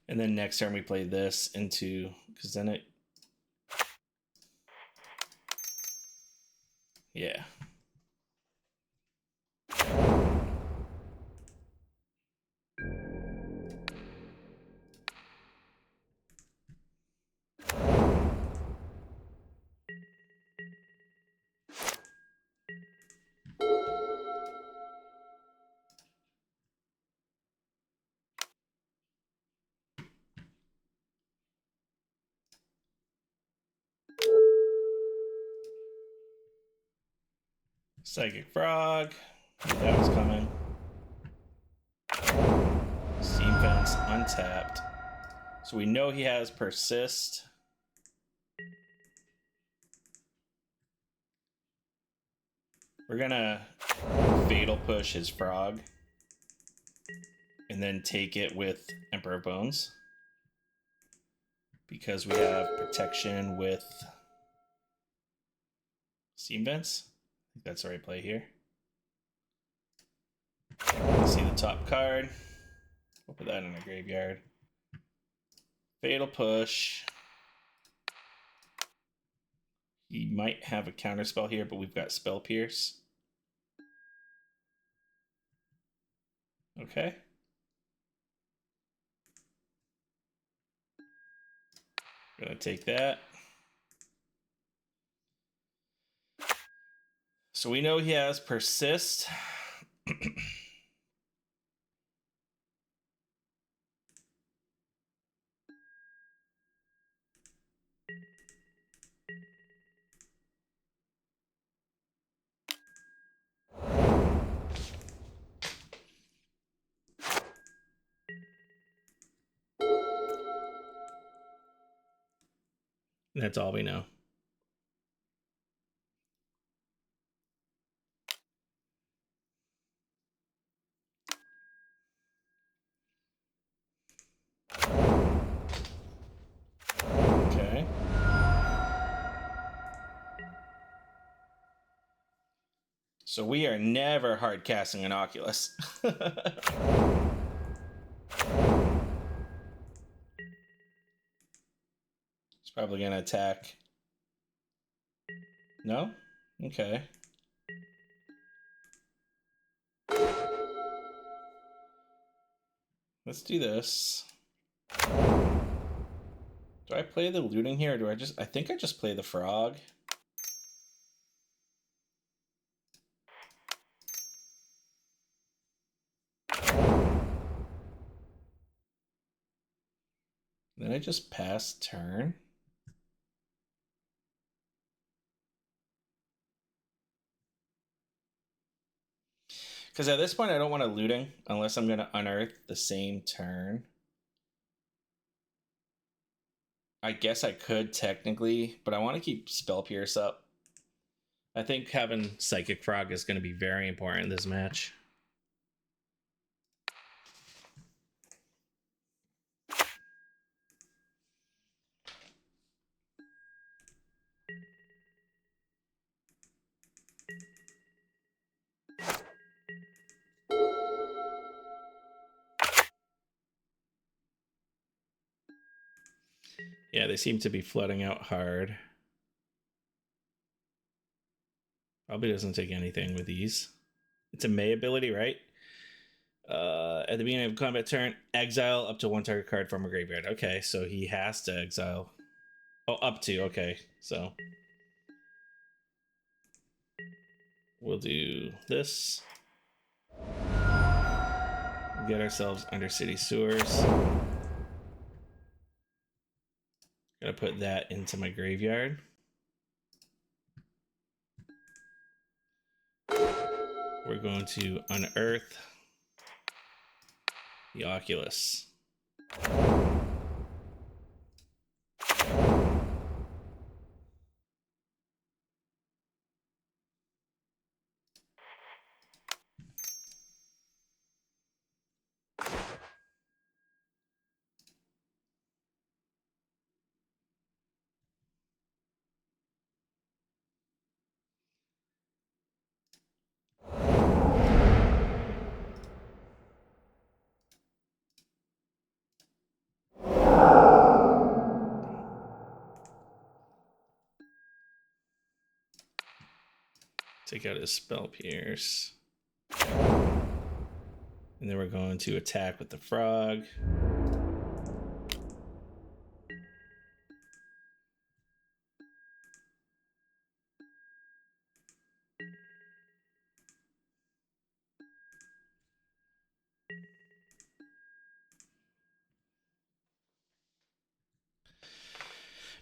And then next turn we play this into, because then it... Yeah. Psychic Frog. That was coming. Steam Fence untapped. So we know he has Persist. We're gonna Fatal Push his Frog. And then take it with Emperor Bones. Because we have protection with Steam Vents. I think that's the right play here. See the top card. We'll put that in the graveyard. Fatal Push. He might have a counterspell here, but we've got Spell Pierce. Okay. Gonna take that. So we know he has Persist. That's all we know. Okay. So we are never hard casting an Oculus. He's probably gonna attack. No? Okay. Let's do this. Do I play the looting here, or do I think I just play the frog. Then I just pass turn. Because at this point, I don't want to looting unless I'm going to unearth the same turn. I guess I could technically, but I want to keep Spell Pierce up. I think having Psychic Frog is going to be very important in this match. Yeah, they seem to be flooding out hard. Probably doesn't take anything with these. It's a May ability, right? At the beginning of combat turn, exile up to one target card from a graveyard. Okay, so he has to exile. Oh, up to. Okay, so we'll do this. Get ourselves Undercity Sewers. Gotta put that into my graveyard. We're going to unearth the Oculus. Take out his Spell Pierce. And then we're going to attack with the frog.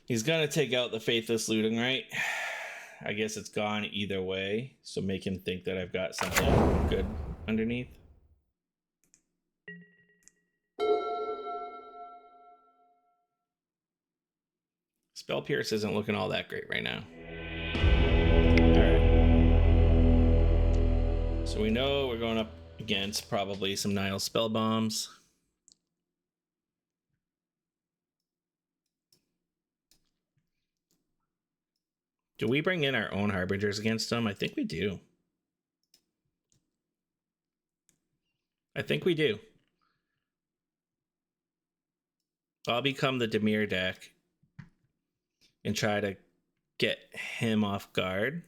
He's gonna take out the Faithless Looting, right? I guess it's gone either way, so make him think that I've got something good underneath. Spell Pierce isn't looking all that great right now. Alright. So we know we're going up against probably some Nile Spell Bombs. Do we bring in our own Harbingers against them? I think we do. I think we do. I'll become the Dimir deck and try to get him off guard.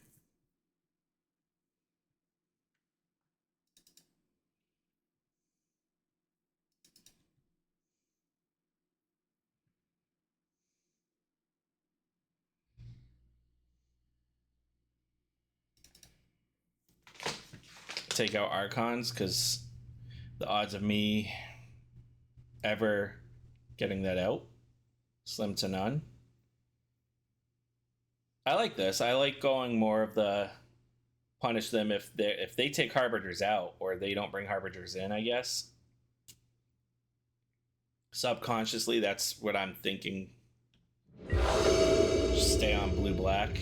Take out Archons, because the odds of me ever getting that out, slim to none. I like this. I like going more of the punish them if they take Harbingers out, or they don't bring Harbingers in, I guess. Subconsciously, that's what I'm thinking. Just stay on blue-black.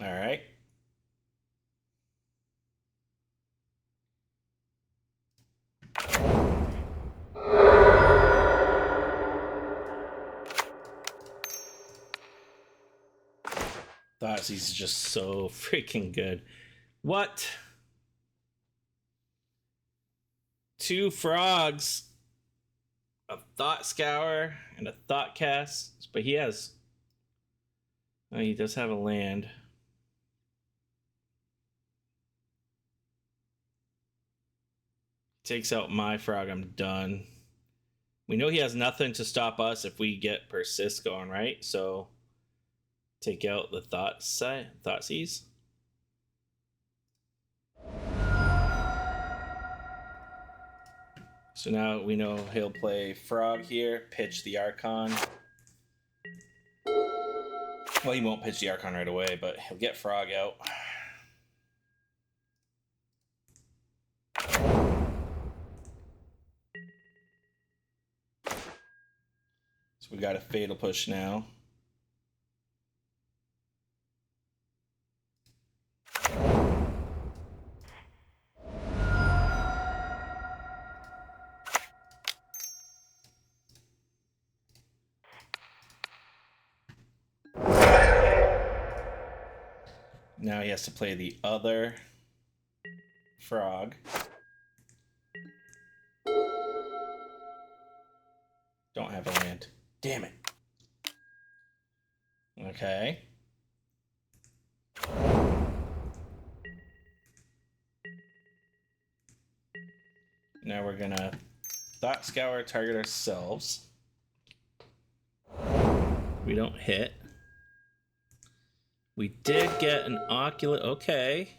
All right. Thoughtseize just so freaking good. What? 2 frogs, a Thought Scour, and a Thought Cast. But he has... Oh, he does have a land. Takes out my frog, I'm done. We know he has nothing to stop us if we get Persist going, right? So take out the Thoughtseize. So now we know he'll play Frog here, pitch the Archon. Well, he won't pitch the Archon right away, but he'll get Frog out. So we got a Fatal Push now. Now he has to play the other frog. Don't have a land. Damn it. Okay. Now we're gonna Thought Scour, target ourselves. We don't hit. We did get an Oculus. Okay.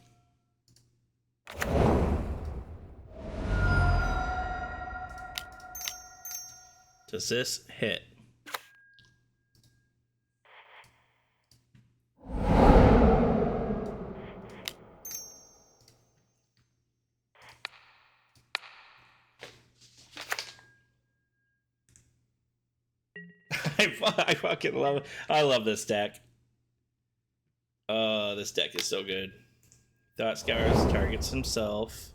Does this hit? I fucking love it. I love this deck. This deck is so good. Thought Scours targets himself.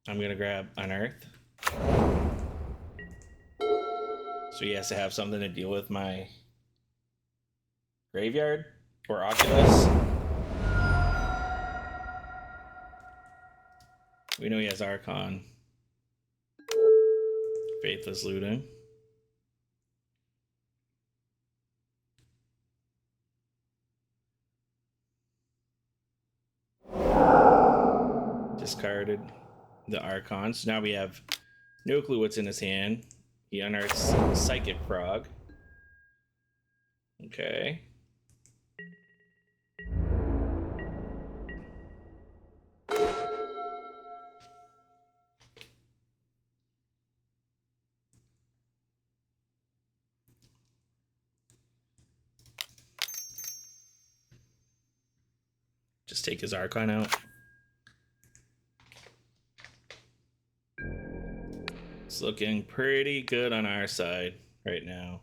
I'm gonna grab Unearth. So he has to have something to deal with my graveyard or Oculus. We know he has Archon. Faithless Looting. Discarded the Archon. So now we have no clue what's in his hand. He unearths Psychic Frog. Okay. Just take his Archon out. It's looking pretty good on our side right now.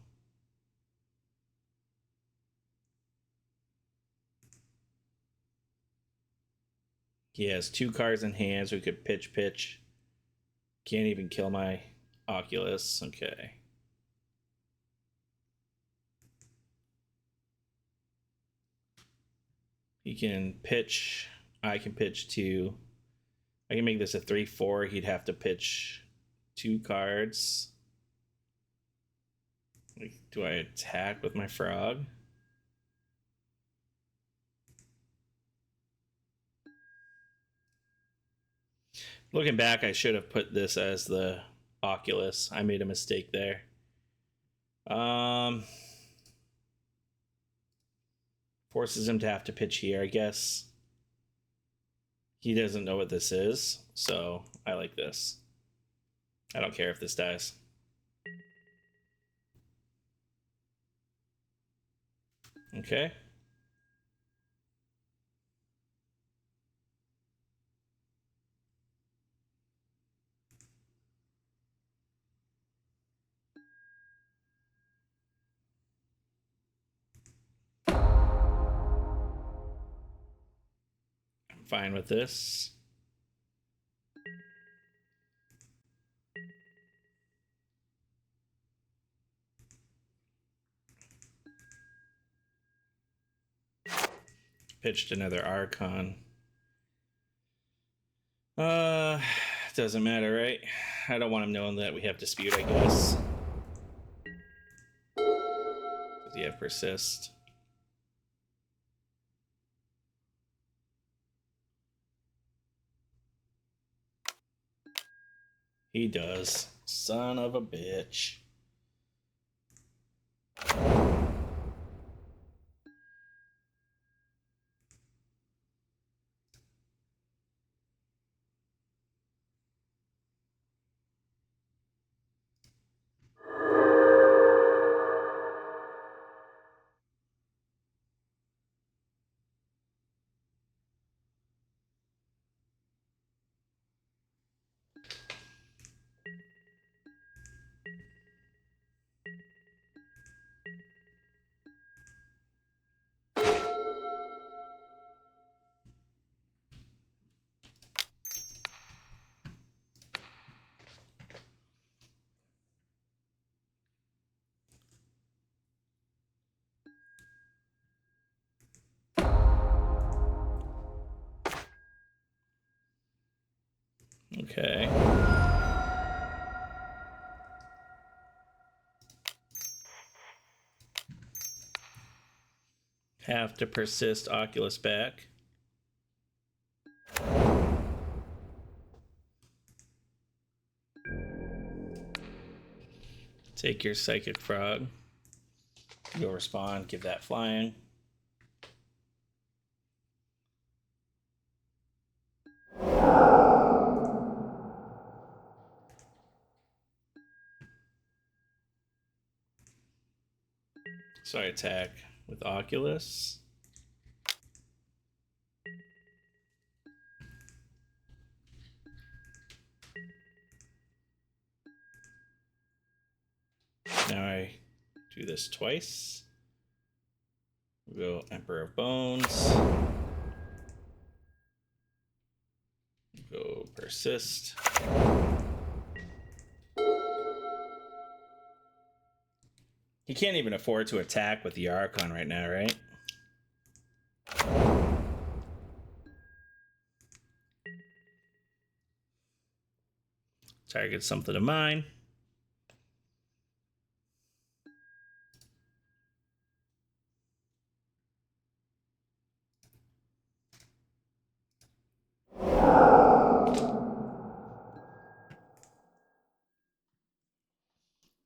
He has 2 cards in hand, so we could pitch. Can't even kill my Oculus. Okay. He can pitch. I can pitch 2. I can make this a 3/4. He'd have to pitch 2 cards. Do I attack with my frog? Looking back, I should have put this as the Oculus. I made a mistake there. Forces him to have to pitch here, I guess. He doesn't know what this is, so I like this. I don't care if this dies. Okay. I'm fine with this. Pitched another Archon. Doesn't matter, right? I don't want him knowing that we have dispute, I guess. Does he have persist? He does. Son of a bitch. Okay. Have to persist Oculus back. Take your Psychic Frog. Go respond, give that flying. So I attack with Oculus. Now I do this twice. We'll go Emperor of Bones. Go persist. He can't even afford to attack with the Archon right now, right? Target something of mine.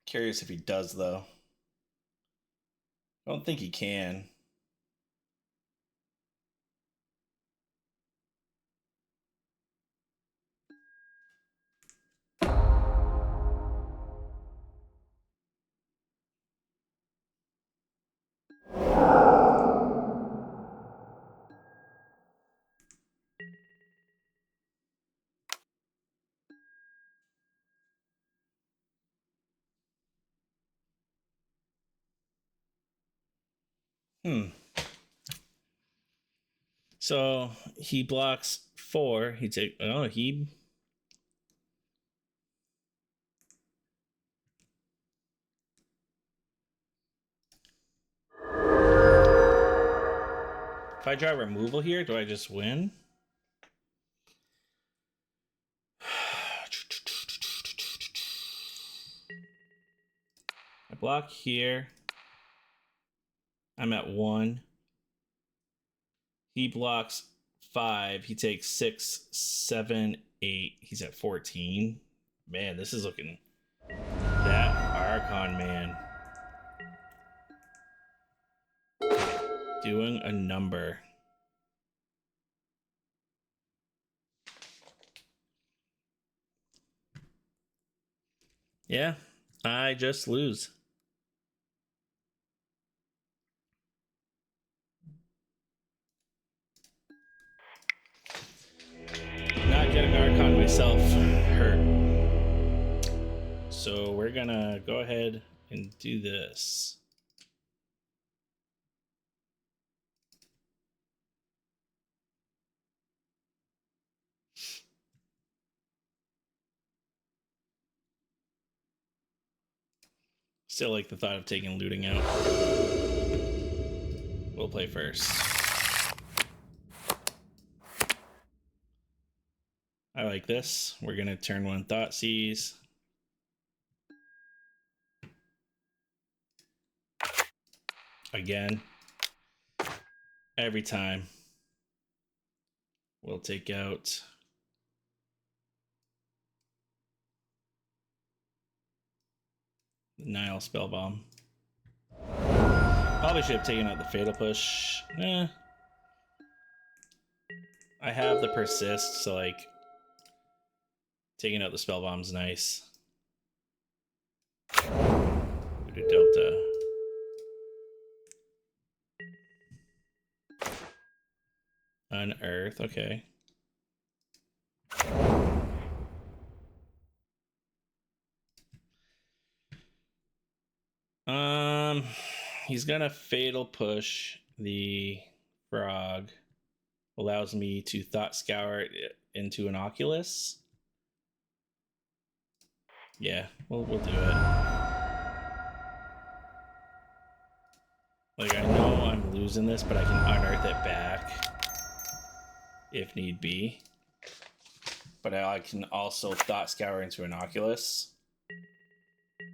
Curious if he does, though. I don't think he can. So he blocks 4. He take he. If I draw removal here, do I just win? I block here. I'm at 1. He blocks 5. He takes 6, 7, 8. He's at 14. Man, this is looking... That Archon, man. Doing a number. Yeah, I just lose. Not getting Archon myself hurt. So we're gonna go ahead and do this. Still like the thought of taking looting out. We'll play first. I like this. We're gonna turn 1 Thoughtseize. Again. Every time. We'll take out Nile Spellbomb. Probably should have taken out the Fatal Push. I have the Persist, so like taking out the Spellbomb's nice. Voodoo Delta. Unearth, okay. He's gonna Fatal Push the frog. Allows me to Thought Scour it into an Oculus. Yeah, we'll do it. Like, I know I'm losing this, but I can unearth it back if need be. But I can also Thought Scour into an Oculus.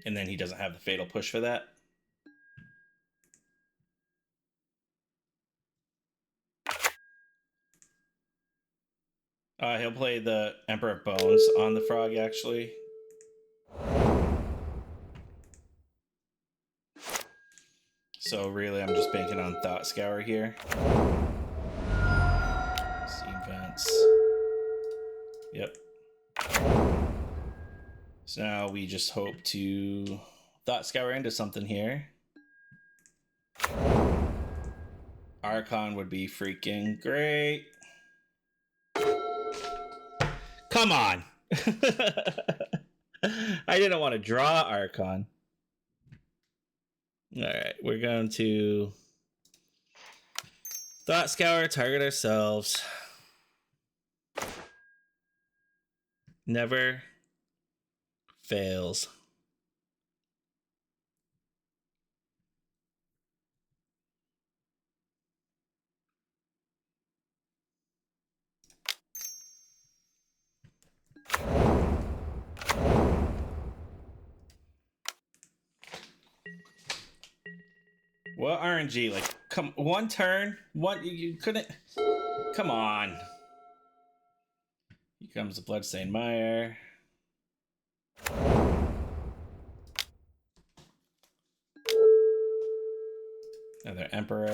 And then he doesn't have the Fatal Push for that. He'll play the Emperor of Bones on the frog, actually. So really, I'm just banking on Thought Scour here. Steam Vents. Yep. So now we just hope to Thought Scour into something here. Archon would be freaking great. Come on! I didn't want to draw Archon. Alright, we're going to Thought Scour, target ourselves. Never fails. What RNG? Like, come, one turn? What? You couldn't? Come on. Here comes the Bloodstained Mire. Another Emperor.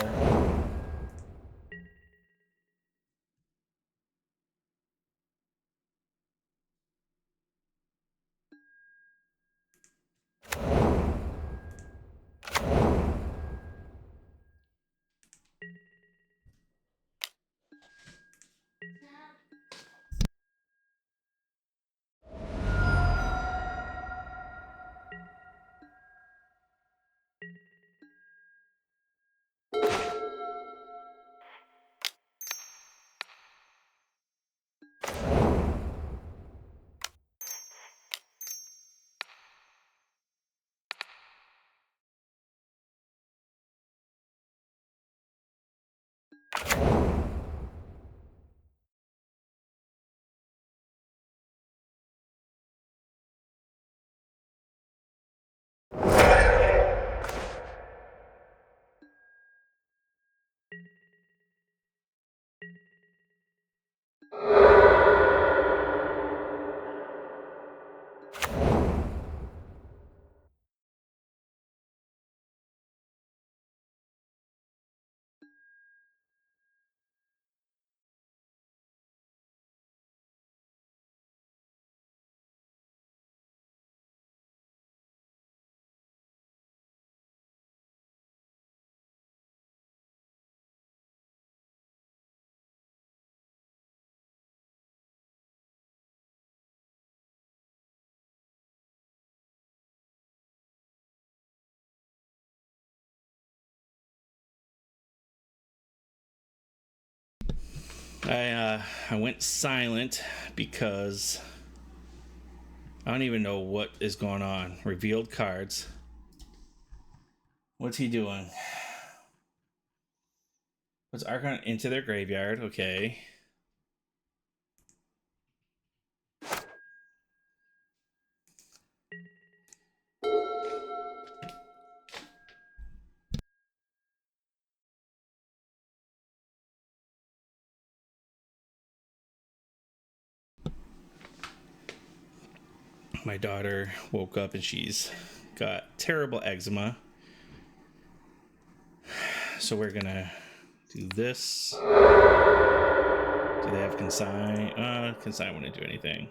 I went silent because I don't even know what is going on. Revealed cards. What's he doing? Puts Archon into their graveyard. Okay. My daughter woke up and she's got terrible eczema. So we're gonna do this. Do they have consign? Consign wouldn't do anything.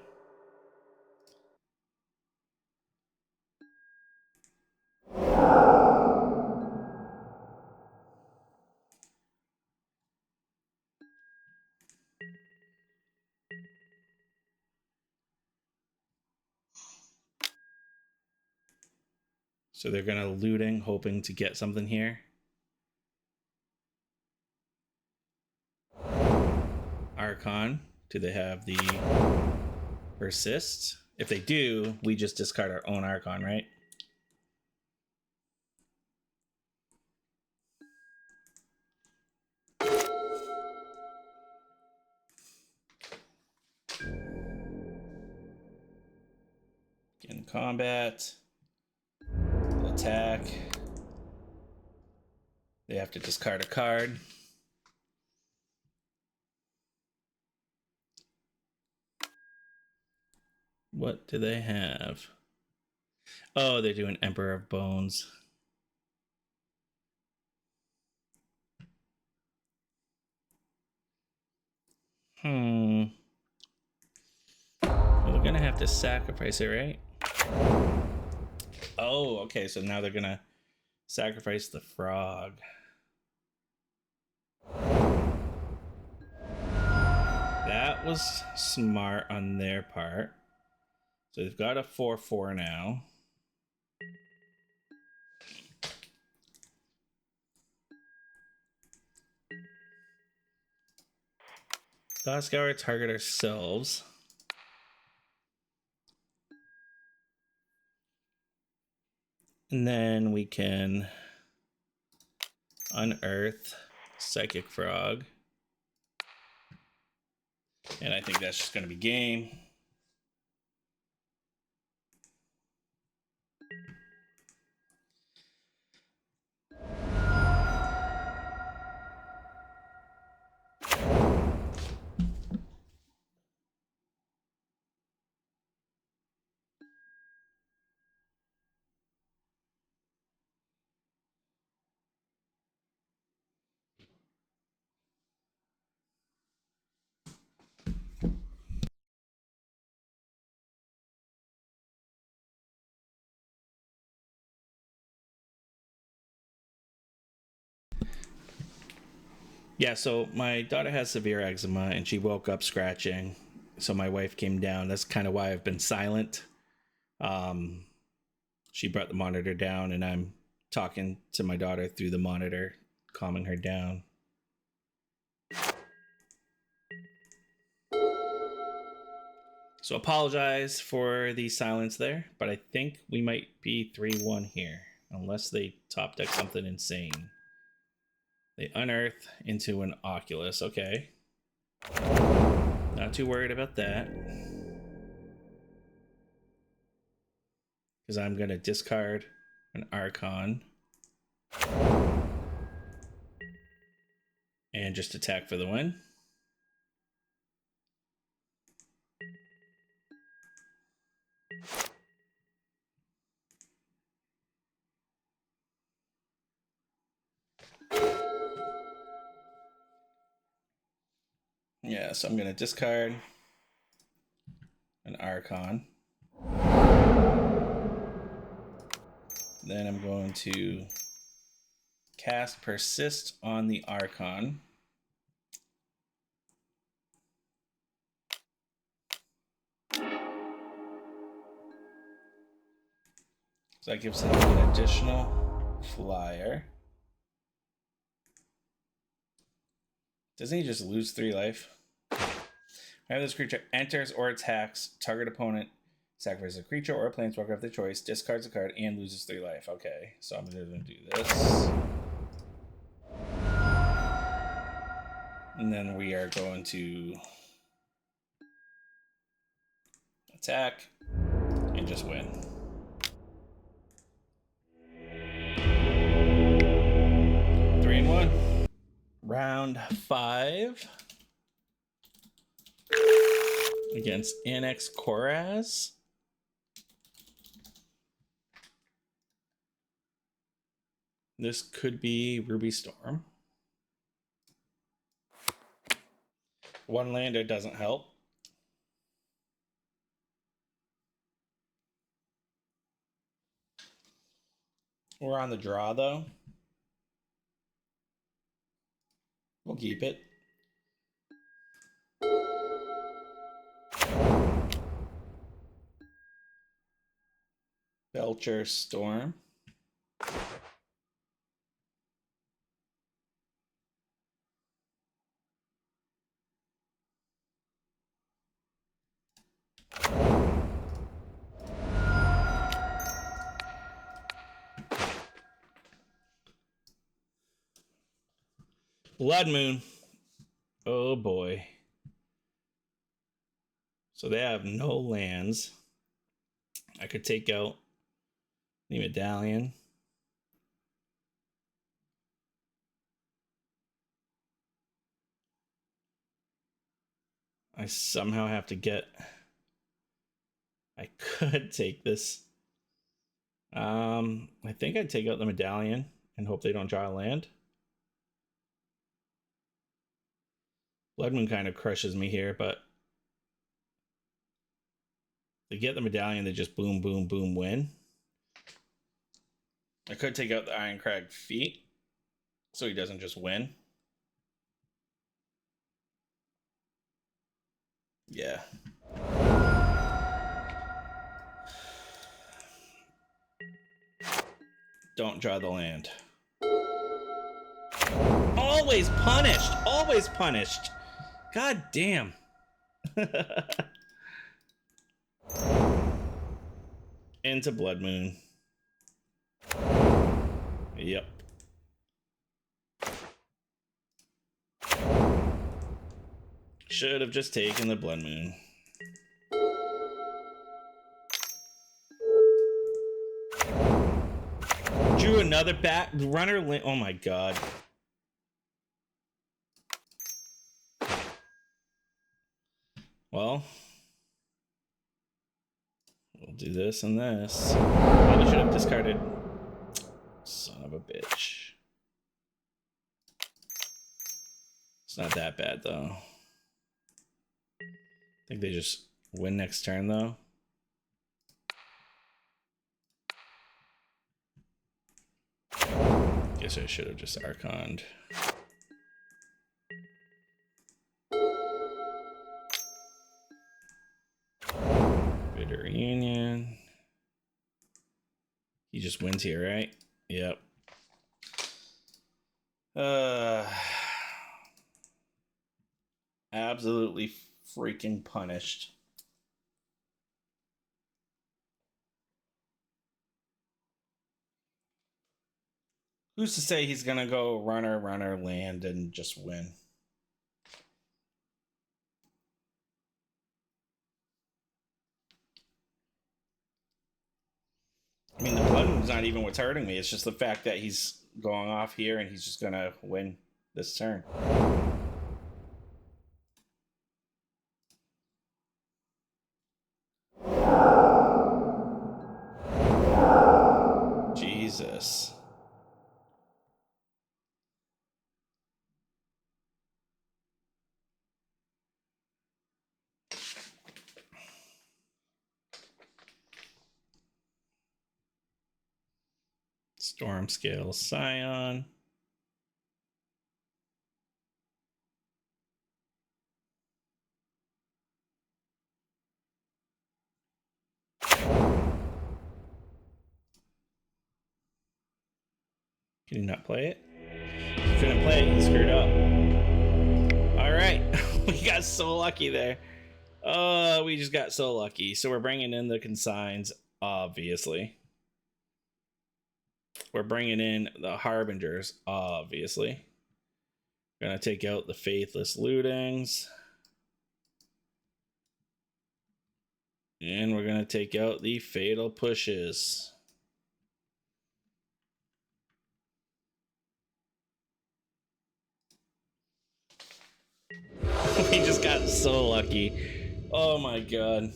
So they're gonna looting, hoping to get something here. Archon. Do they have the persist? If they do, we just discard our own Archon, right? In combat, attack. They have to discard a card. What do they have? Oh, they're doing Emperor of Bones. Well, they're gonna have to sacrifice it, right? Oh, okay, so now they're gonna sacrifice the frog. That was smart on their part. So they've got a 4/4 now. Thought Scour, target ourselves. And then we can unearth Psychic Frog. And I think that's just going to be game. Yeah, so my daughter has severe eczema and she woke up scratching. So my wife came down. That's kind of why I've been silent. She brought the monitor down and I'm talking to my daughter through the monitor, calming her down. So apologize for the silence there, but I think we might be 3-1 here, unless they top deck something insane. They unearth into an Oculus. Okay. Not too worried about that. Because I'm going to discard an Archon. And just attack for the win. Yeah, so I'm going to discard an Archon. Then I'm going to cast Persist on the Archon. So that gives him an additional flyer. Doesn't he just lose 3 life? Whenever this creature enters or attacks target opponent, sacrifices a creature or a planeswalker of their choice, discards a card, and loses 3 life. Okay, so I'm going to do this. And then we are going to attack and just win. Three and one. Round 5 against Annex Koraz. This could be Ruby Storm. One lander doesn't help. We're on the draw, though. We'll keep it. Belcher Storm. Blood Moon. Oh boy. So they have no lands. I could take out the Medallion. I somehow have to get... I could take this. I think I'd take out the Medallion and hope they don't draw a land. Blood Moon kind of crushes me here, but they get the Medallion, they just boom, boom, boom, win. I could take out the Ironcrag Feet, so he doesn't just win. Yeah. Don't draw the land. Always punished! Always punished! God damn. Into Blood Moon. Yep. Should have just taken the Blood Moon. Drew another back runner. Oh my god. Well, we'll do this and this. Maybe should have discarded. Son of a bitch. It's not that bad though. I think they just win next turn though. Guess I should have just Archoned. Bitter Reunion. He just wins here, right? Yep. Absolutely freaking punished. Who's to say he's gonna go runner, land, and just win? I mean, the blood's not even what's hurting me. It's just the fact that he's going off here and he's just gonna win this turn. Jesus. Storm Scale Scion. Can you not play it? You couldn't play it, you screwed up. Alright, we got so lucky there. Oh, we just got so lucky. So we're bringing in the consigns, obviously. We're bringing in the Harbingers, obviously. We're going to take out the Faithless Lootings. And we're going to take out the Fatal Pushes. We just got so lucky. Oh my god.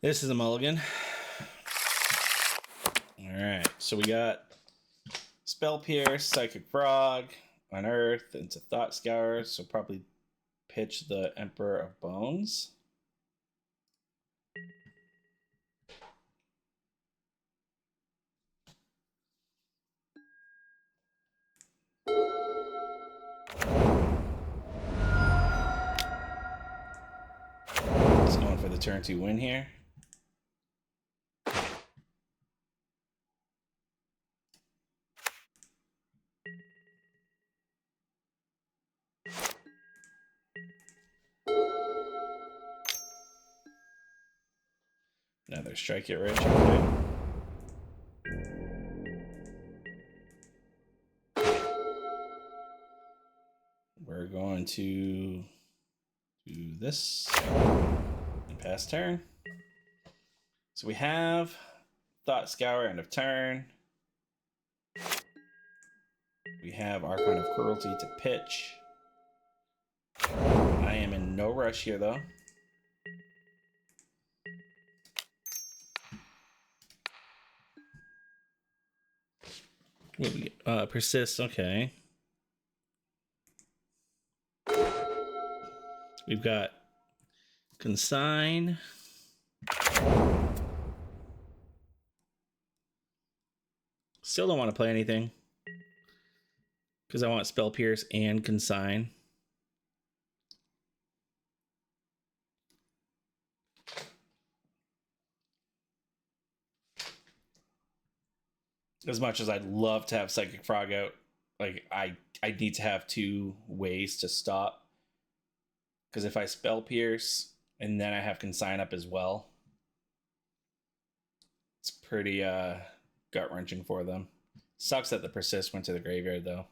This is a mulligan. Alright, so we got Spell Pierce, Psychic Frog, Unearth into Thought Scour, so probably pitch the Emperor of Bones. Just going for the turn 2 win here. Another Strike It Rich. Okay. We're going to do this and pass turn. So we have Thought Scour, end of turn. We have Archon of Cruelty to pitch. I am in no rush here, though. What we get? Persist, okay. We've got Consign. Still don't want to play anything because I want Spell Pierce and Consign. As much as I'd love to have Psychic Frog out, like I need to have 2 ways to stop. Because if I Spell Pierce and then I have Consign up as well, it's pretty gut-wrenching for them. Sucks that the Persist went to the graveyard, though.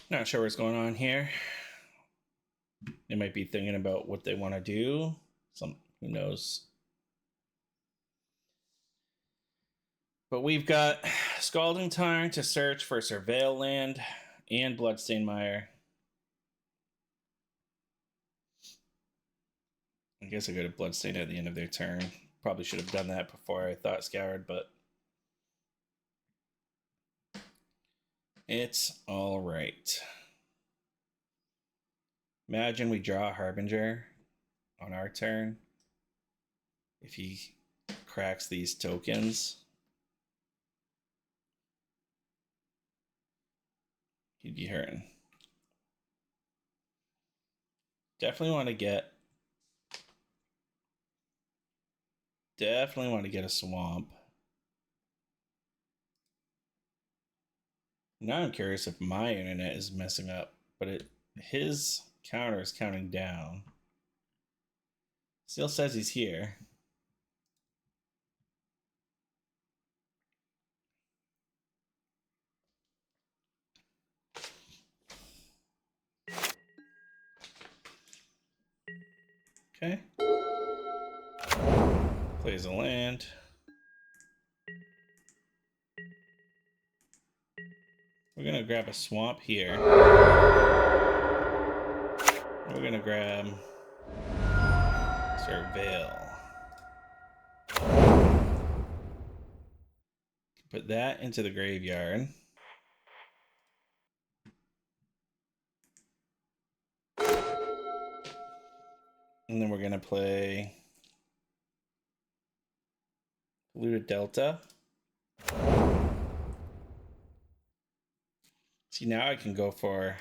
Not sure what's going on here. They might be thinking about what they want to do. Who knows? But we've got Scalding Tarn to search for Surveil Land and Bloodstained Mire. I guess I go to Bloodstained at the end of their turn. Probably should have done that before I thought scoured, but it's all right. Imagine we draw a Harbinger on our turn. If he cracks these tokens, he'd be hurting. Definitely want to get a swamp. Now I'm curious if my internet is messing up, but his counter is counting down. Still says he's here. Okay. Plays a land. We're gonna grab a swamp here. We're gonna grab Surveil. Put that into the graveyard. And then we're gonna play Polluted Delta. See, now I can go for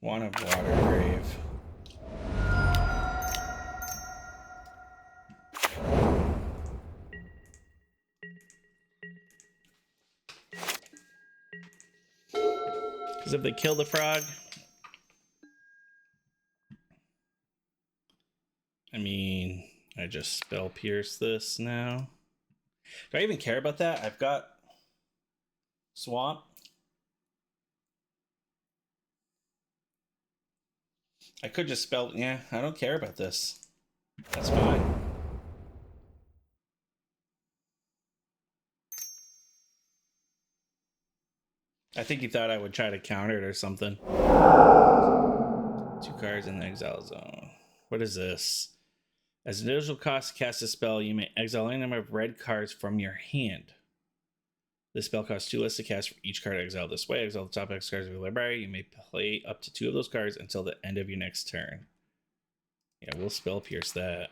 one of Watergrave. Because if they kill the frog, I mean, I just spell pierce this now. Do I even care about that? I've got swamp. I could just spell, yeah, I don't care about this. That's fine. I think he thought I would try to counter it or something. 2 cards in the exile zone. What is this? As an additional cost to cast a spell, you may exile any number of red cards from your hand. This spell costs 2 less to cast for each card exiled this way. Exile the top X cards of your library. You may play up to 2 of those cards until the end of your next turn. Yeah, we'll spell pierce that.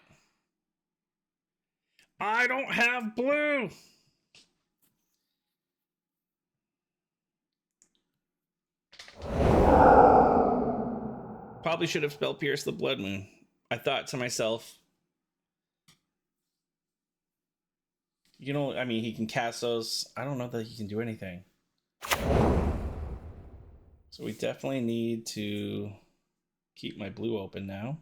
I don't have blue! Probably should have spell pierced the Blood Moon. I thought to myself, you know, I mean, he can cast those. I don't know that he can do anything. So we definitely need to keep my blue open now.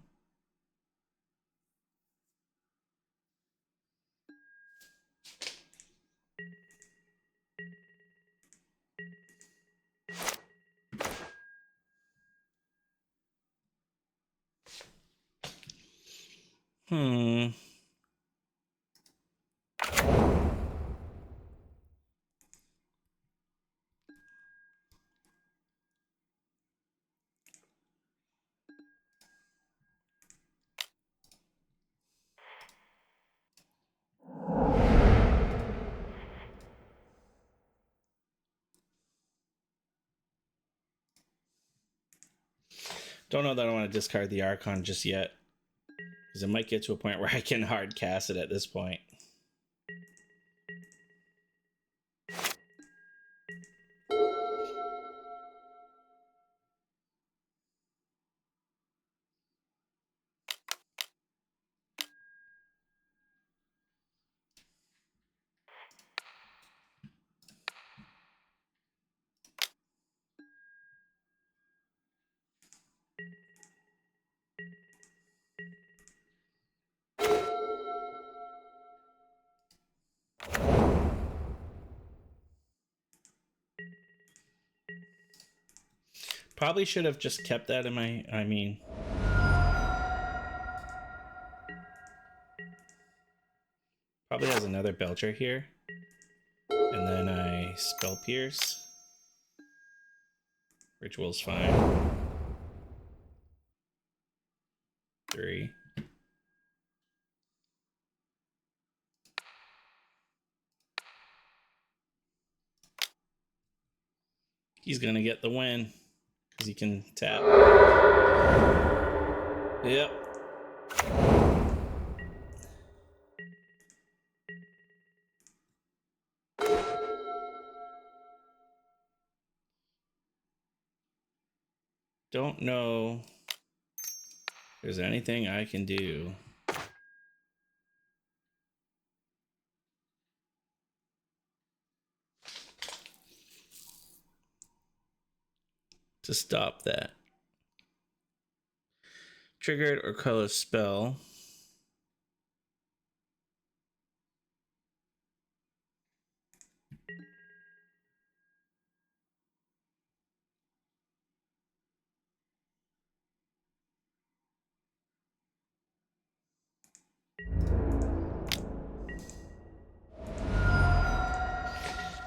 Don't know that I want to discard the Archon just yet, because it might get to a point where I can hard cast it at this point. Probably should have just kept that in my, I mean, probably has another Belcher here. And then I spell pierce. Ritual's fine. 3. He's going to get the win because he can tap. Yep. Don't know if there's anything I can do. To stop that. Triggered or color spell.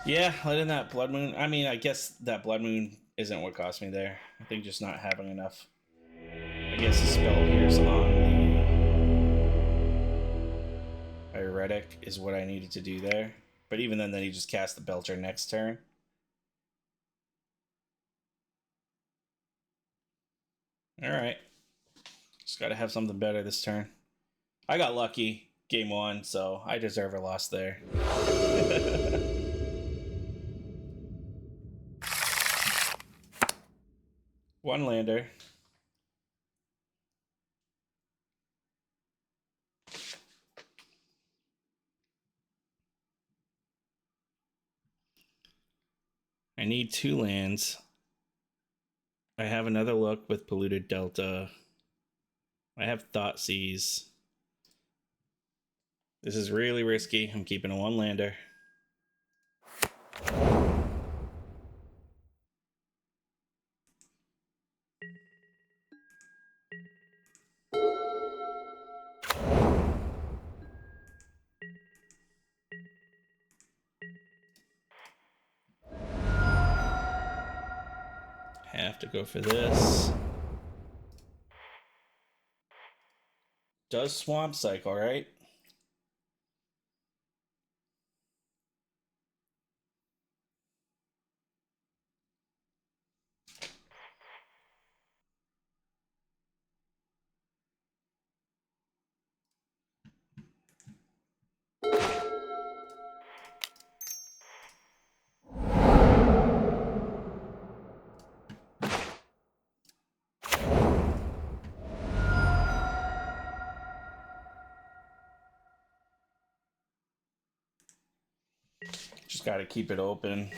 Yeah, letting that Blood Moon. I mean, I guess that Blood Moon isn't what cost me there. I think just not having enough. I guess the spell here's on the Pyretic is what I needed to do there. But even then he just cast the Belcher next turn. Alright. Just gotta have something better this turn. I got lucky game 1, so I deserve a loss there. One lander. I need 2 lands. I have another look with Polluted Delta. I have Thoughtseize. This is really risky. I'm keeping a 1 lander. Have to go for this. Does Swamp Cycle, right? Just got to keep it open.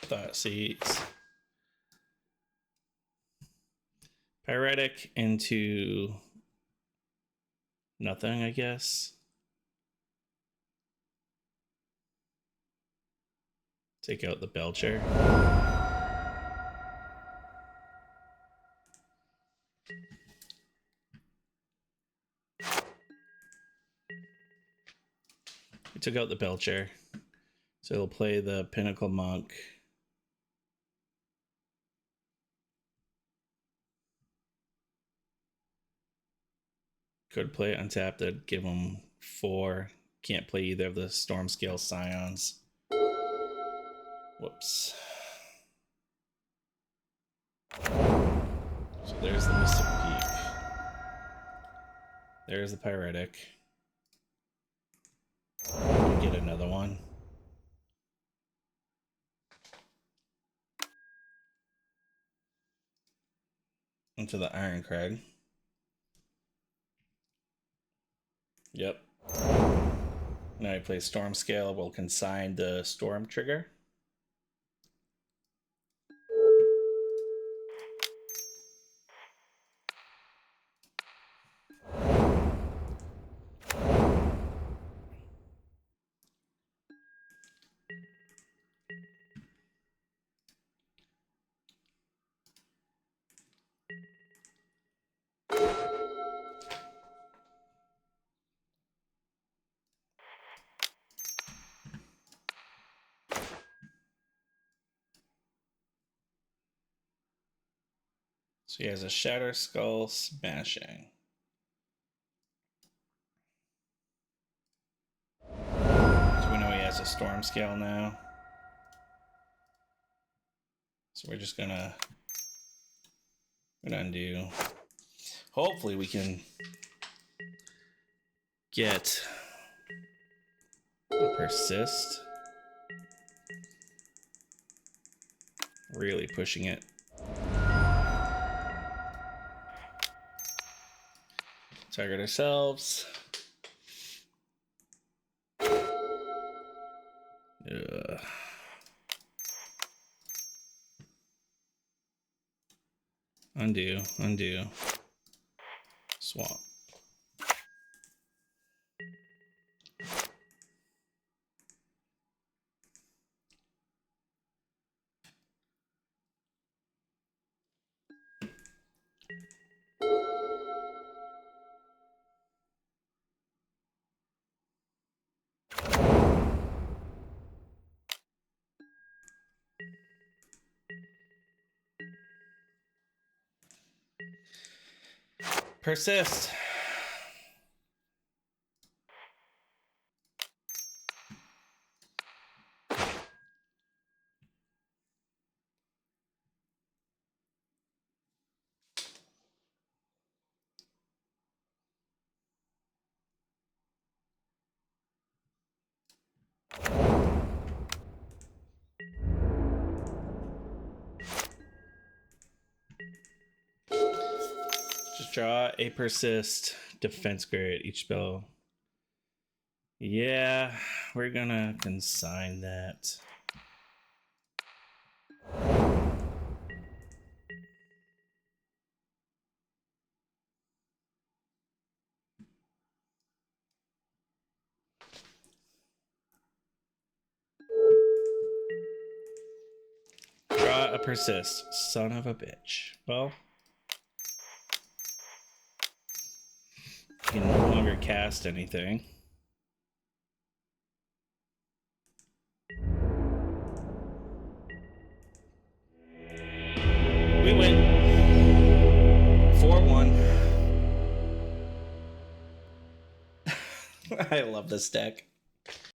Thoughtseize. Pyretic into nothing, I guess. Take out the Belcher. I took out the Belcher. So he'll play the Pinnacle Monk. Could play it untapped to give him 4. Can't play either of the Stormscale Scions. Whoops. So there's the Mystic Peak. There's the Pyretic. Get another one. Into the Ironcrag. Yep. Now I play Stormscale. We'll consign the Storm trigger. So he has a Shatter Skull Smashing. So we know he has a Storm Scale now. So we're just gonna undo. Hopefully we can get a Persist. Really pushing it. Target ourselves. Ugh. Undo. Swamp. Persist. Just draw a Persist. Defense grid each spell. Yeah, we're gonna consign that. Draw a Persist. Son of a bitch. Well, you can no longer cast anything. We win. 4-1. I love this deck.